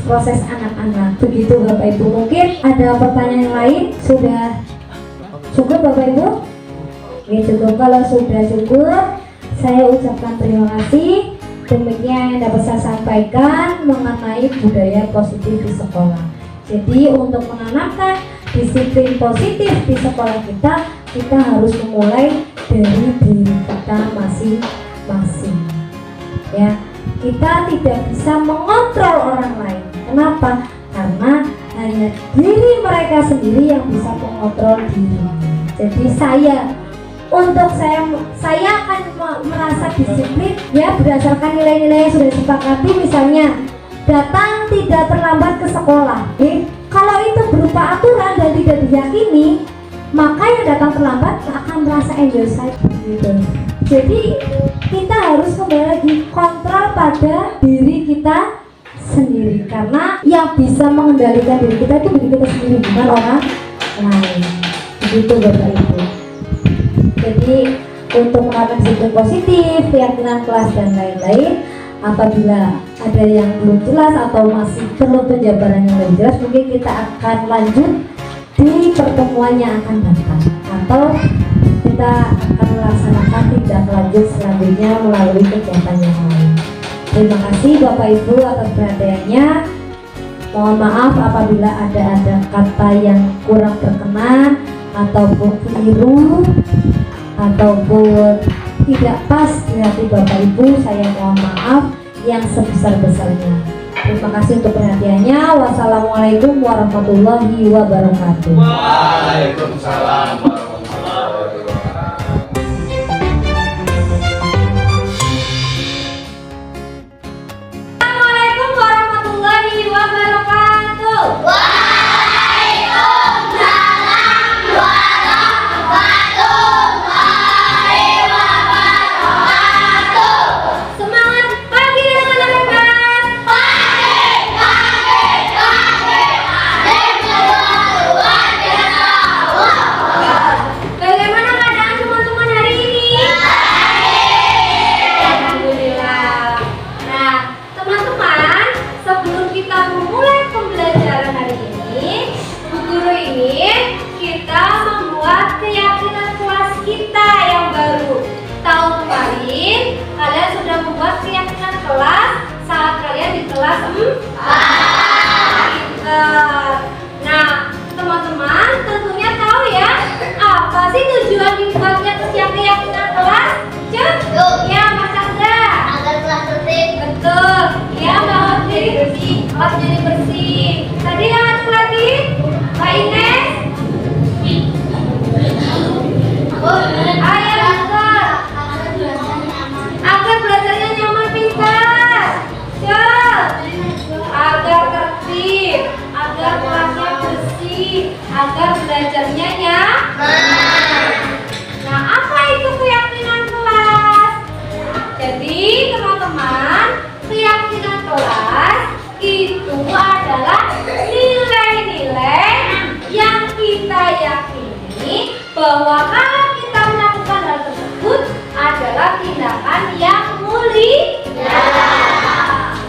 [SPEAKER 1] proses anak-anak. Begitu Bapak Ibu. Mungkin ada pertanyaan yang lain? Sudah cukup Bapak Ibu? Oke, cukup. Kalau sudah cukup, saya ucapkan terima kasih. Demikian yang dapat saya sampaikan mengenai budaya positif di sekolah. Jadi untuk menanamkan disiplin positif di sekolah kita harus memulai dari diri kita masing-masing. Ya, kita tidak bisa mengontrol orang lain. Kenapa? Karena hanya diri mereka sendiri yang bisa mengontrol diri. Jadi saya akan merasa disiplin ya berdasarkan nilai-nilai yang sudah disepakati, misalnya datang tidak terlambat ke sekolah. Kalau itu berupa aturan dan tidak diyakini, maka yang datang terlambat akan merasa enjoy saja gitu. Jadi kita harus kembali lagi kontrol pada diri kita sendiri, karena yang bisa mengendalikan diri kita itu diri kita sendiri, bukan orang lain. Begitu Bapak Ibu. Jadi untuk mengatasi disiplin positif, keyakinan kelas dan lain-lain, apabila ada yang belum jelas atau masih perlu penjabaran yang lebih jelas, mungkin kita akan lanjut di pertemuan yang akan datang, atau kita akan melaksanakan tindak lanjut selanjutnya melalui kegiatan yang lain. Terima kasih Bapak Ibu atas perhatiannya. Mohon maaf apabila ada kata yang kurang berkenan ataupun keliru ataupun tidak pas di hati Bapak Ibu, saya mohon maaf yang sebesar-besarnya. Terima kasih untuk perhatiannya. Wassalamualaikum warahmatullahi wabarakatuh.
[SPEAKER 2] Waalaikumsalam warahmatullahi wabarakatuh.
[SPEAKER 3] Assalamualaikum warahmatullahi wabarakatuh. Semangat pagi anak-anak. Bagaimana keadaan teman-teman hari ini? Alhamdulillah. Nah, teman-teman, sebelum kita memulai pembelajaran hari ini, Bu Guru ini kita membuat keyakinan kelas kita yang baru. Tahun kemarin kalian sudah membuat keyakinan kelas saat kalian di kelas 4. Nah, teman-teman tentunya tahu ya, apa sih tujuan dibuatnya keyakinan kelas? Ya, Mas Chandra.
[SPEAKER 6] Agar kelas tertib.
[SPEAKER 3] Betul. Ya, Mbak Hoti. Kelas jadi bersih. Tadi yang satu lagi, Mbak Ines. Ayo, betul. Agar belajarnya nyaman, pintar. Agar tertib, agar kelasnya bersih, agar belajarnya nyaman. Nah, apa itu keyakinan kelas? Jadi, teman-teman, keyakinan kelas itu adalah nilai-nilai yang kita yakini bahwa kalau kita melakukan hal tersebut adalah tindakan yang mulia.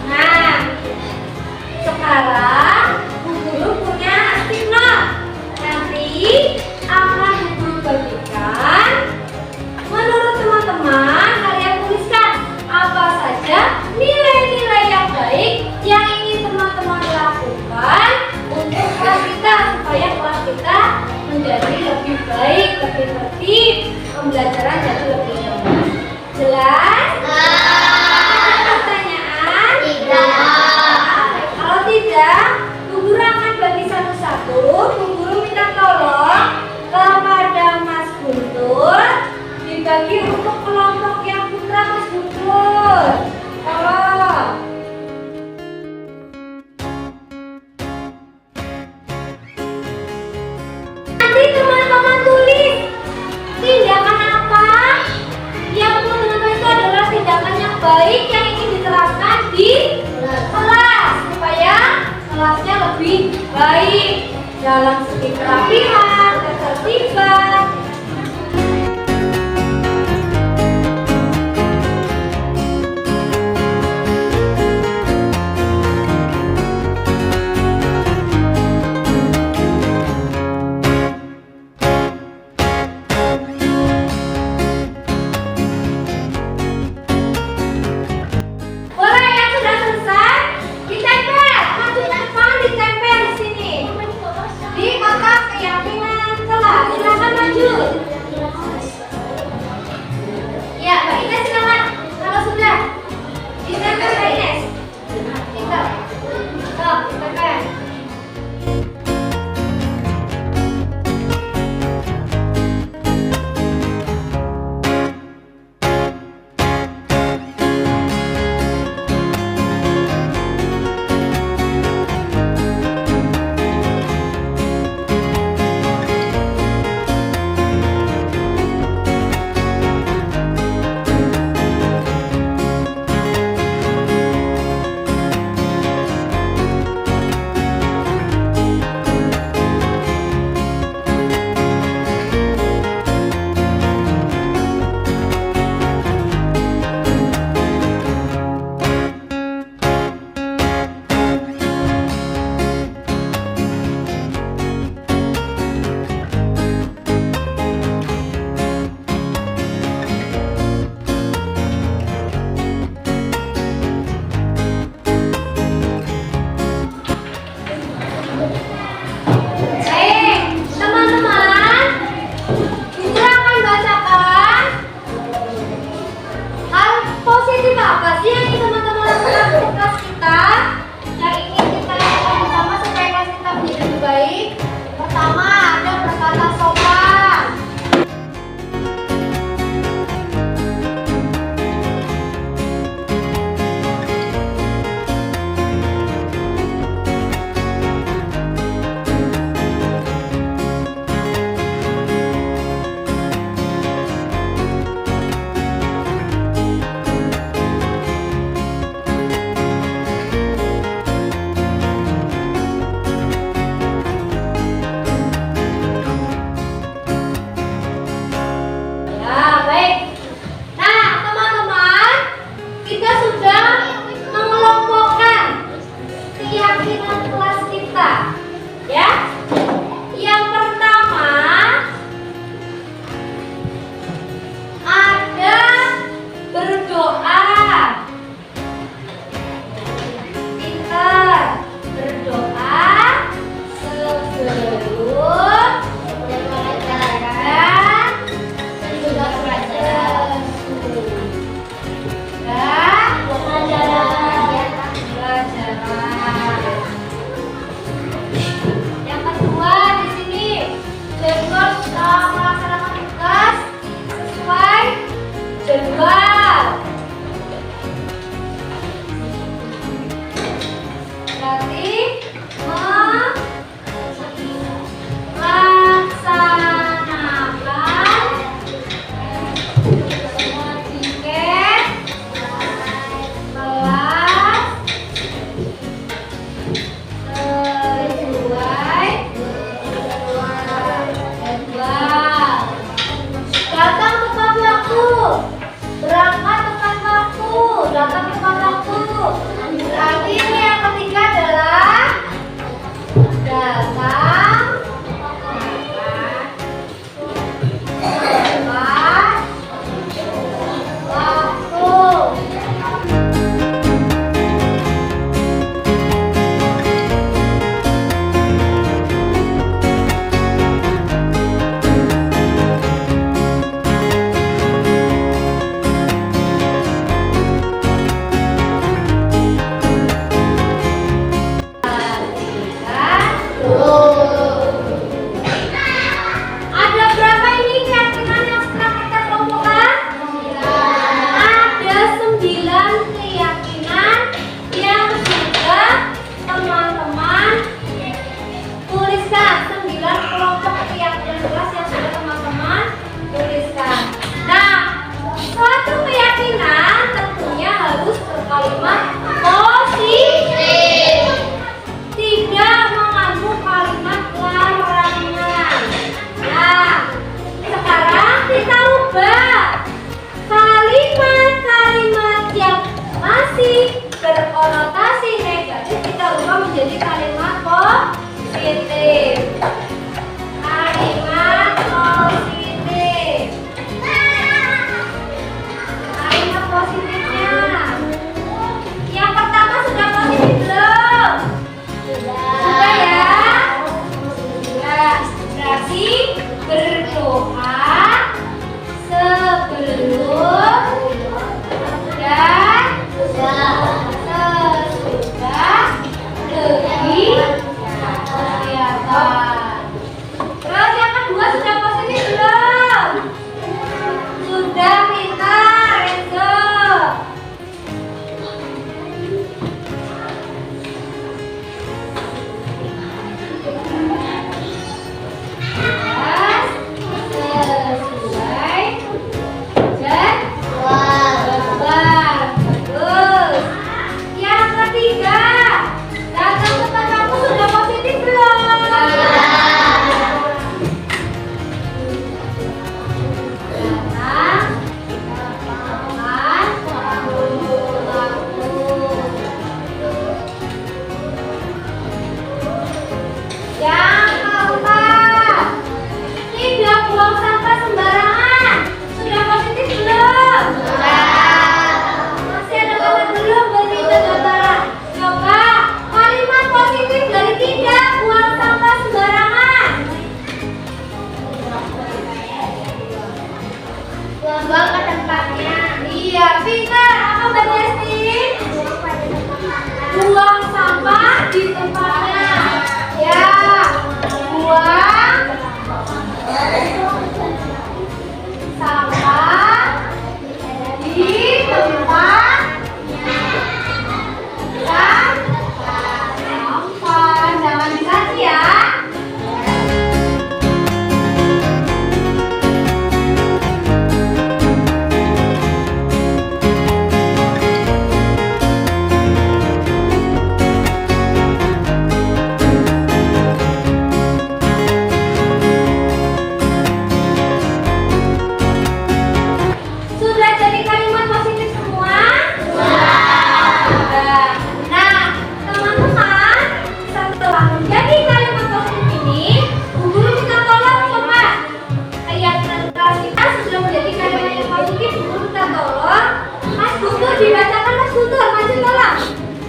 [SPEAKER 3] Nah, sekarang Bu Guru punya stiker. Nanti akan Bu Guru bagikan. Menurut teman-teman, kalian tuliskan apa saja nilai-nilai yang baik yang ingin teman-teman lakukan untuk kelas kita, supaya kelas kita menjadi lebih baik, lebih tertib, pembelajaran jadi lebih nyaman. Jelas? Ada pertanyaan?
[SPEAKER 6] Tidak.
[SPEAKER 3] Kalau tidak, Bu Guru akan bagi satu-satu. Bu Guru minta tolong kepada Mas Guntur dibagi untuk kelompok yang putra Mas Guntur. Tolong. lebih baik dalam segi kerapihan, ketertiban. Boleh yang sudah selesai ditempel, maju ke depan ditempel di sini. Di kotak keyakinan telah, silakan maju. Ya, Mbak Ines silakan. Kalau sudah ditempel Mbak Ines. Tinggal. Stop, ditempel. Baik, teman-teman, silakan bacakan hal positif apa sih yang ingin teman-teman lakukan di kelas kita, yang ingin kita lakukan bersama supaya kelas kita menjadi lebih baik. Pertama, ada berkata sopan. Ya, baik. Nah, teman-teman, kita sudah mengelompokkan keyakinan kelas kita. Ya. Yang pertama ada berdoa. Pintar berdoa sebelum mengerjakan tugas pelajaran. Dan pelajaran. Yang menjadi kalimat positif. Kalimat positif. Kalimat positifnya. Yang pertama sudah positif belum? Sudah ya? Sudah. Berarti berdoa sebelum dan sesudah lebih kelihatan. Terus yang kedua sudah positif belum? Sudah, pintar, Renzo. Sesuai dan beban. Bagus. Yang ketiga, datang ke kamu sudah positif belum? Datang, yang keempat, tidak buang sampah sembarangan. Sudah positif belum? Masih ada kalimat belum? Beri kita gambaran. Coba kalimat positif dari tidak buang sampah sembarangan. Buang ke tempatnya. Iya, pintar. Apa Mbak Desti? Buang sampah di tempatnya. Ya, buang sampah di tempat yang sampah. Jangan dikasih ya. Sudah jadi kalimat positif semua? Sudah. Nah, teman-teman, setelah menjadi kalimat positif ini, Bu Guru minta tolong coba keyakinan kelas kita sudah menjadi kalimat yang positif. Bu Guru minta tolong Mas Guntur dibacakan. Mas Guntur, maju tolong.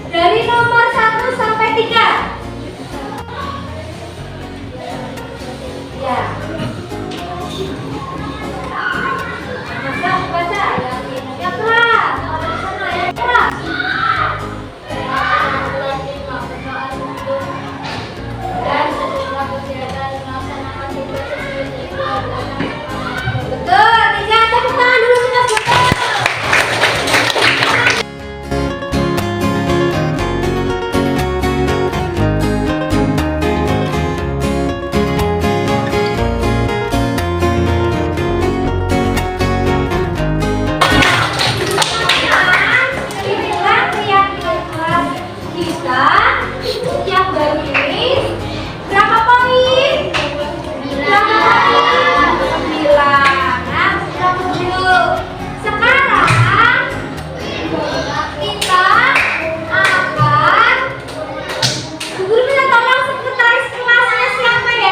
[SPEAKER 3] Dari nomor 1 sampai 3. Ya. Baca yang keras, yang keras. Dan setelah kegiatan melaksanakan tugas sesuai jadwal. Betul, tiga tepuk tangan dulu kita betul. Inilah keyakinan kelas kita yang baru ini. Berapa poin? 9. Nah, sudah dulu. Sekarang kita akan Guru minta tolong sekretaris kelasnya siapa ya?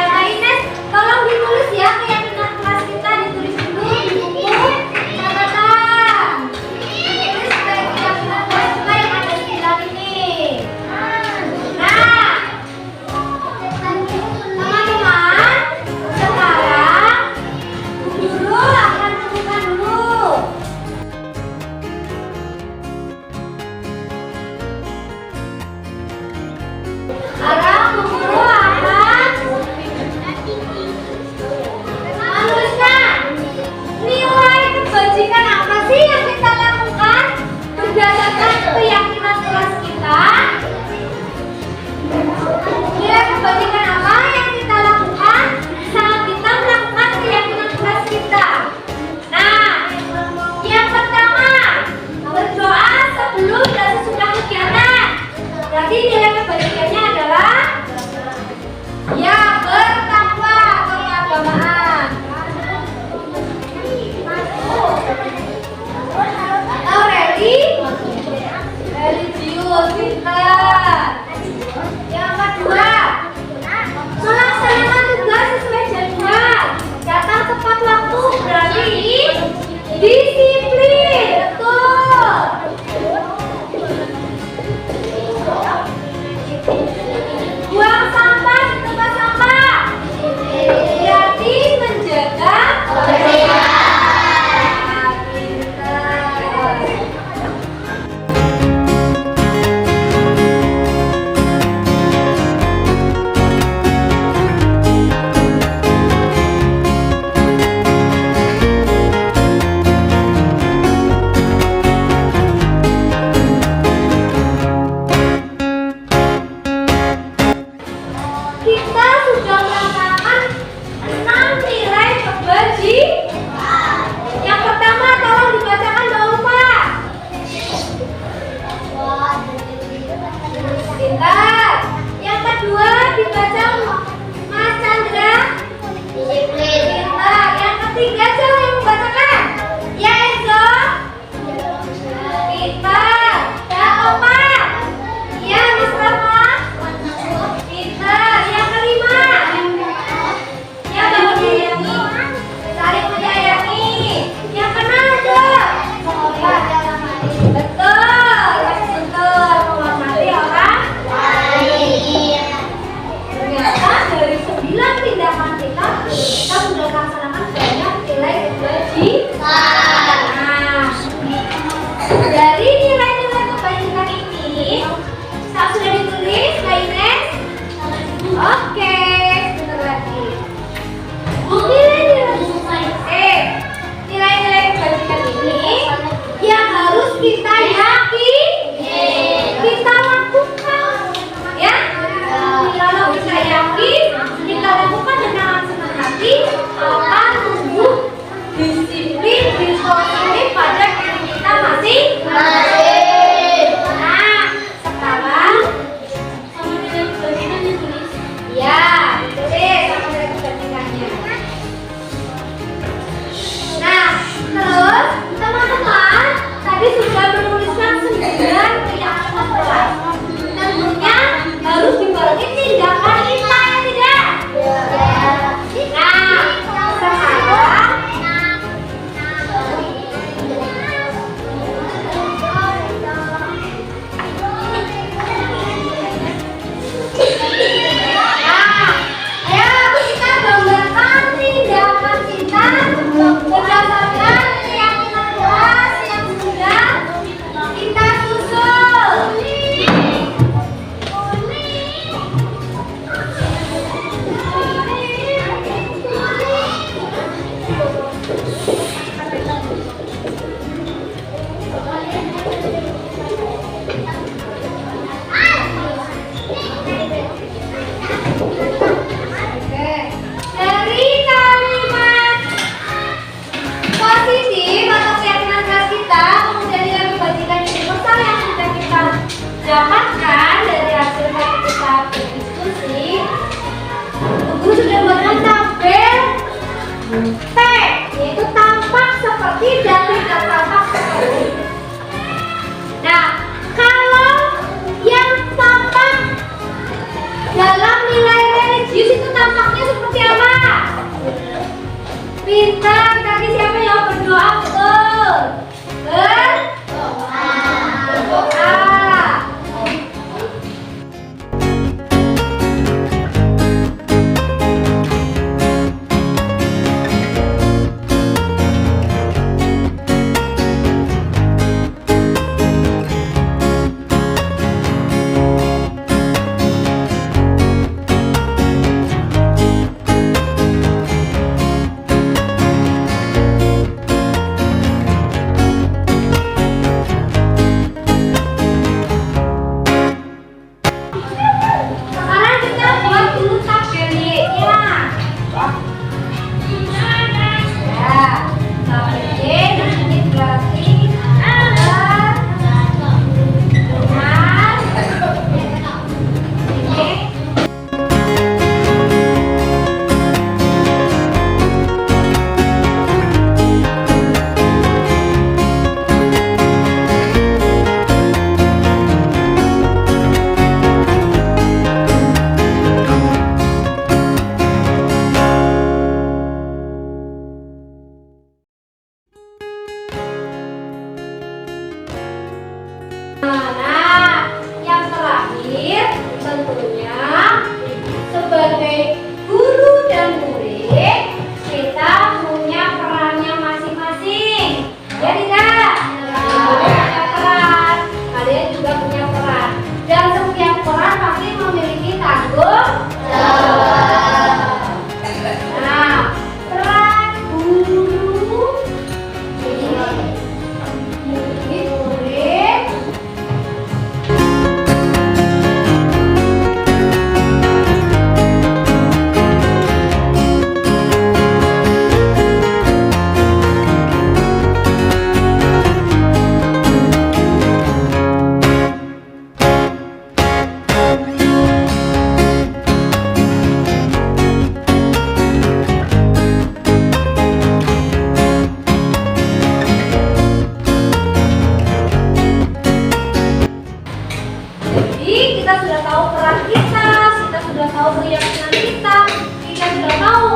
[SPEAKER 3] Mbak Ines, tolong ditulis ya keyakinan kelas kita, ditulis dulu di buku catatan. Tulis keyakinan kelas kita yang ada di dalam ini. Nah, teman-teman, sekarang Guru akan tentukan dulu. Sekarang Guru akan menuliskan nilai kebajikan apa sih yang kita lakukan berdasarkan keyakinan kelas kita. Nilai kebajikan apa yang kita lakukan saat kita melakukan keyakinan kelas kita. Nah, yang pertama, berdoa sebelum dan sesudah kegiatan. Berarti nilai kebajikannya adalah ya bertakwa atau keagamaan. Atau religius, pintar. Disiplin, betul. Buang sampah di tempat sampah. Berarti menjaga kebersihan. Pintar. Kita sudah melaksanakan 6 nilai kebajikan. Yang pertama tolong dibacakan, jangan lupa. Pintar. Yang kedua dibaca Mas Chandra.
[SPEAKER 6] Disiplin.
[SPEAKER 3] Pintar. Yang ketiga siapa yang membacakan? Ya Enzo. Pintar. Ya Opa. Ya Mas Rama. Pintar. Yang kelima. Ya Bapak saling menyayangi. Yang keenam ada. Betul. Betul. Menghormati orang. Ternyata dari 9 tindakan kita sudah laksanakan banyak nilai kebajikan. Nah, dari nilai-nilai kebajikan ini, sudah ditulis, Mbak Ines? Oke, sebentar lagi. Nilai-nilai kebajikan ini yang harus kita kita lakukan, ya. Kalau kita yakin, kita lakukan dengan senang hati, akan tumbuh disiplin positif pada diri kita masing-masing. Nah, sekarang sama nilai kebajikan ditulis. Ya, ditulis sama nilai kebajikannya. Nah, terus teman-teman tadi sudah menulis sudah tahu peran kita sudah tahu keyakinan kita sudah tahu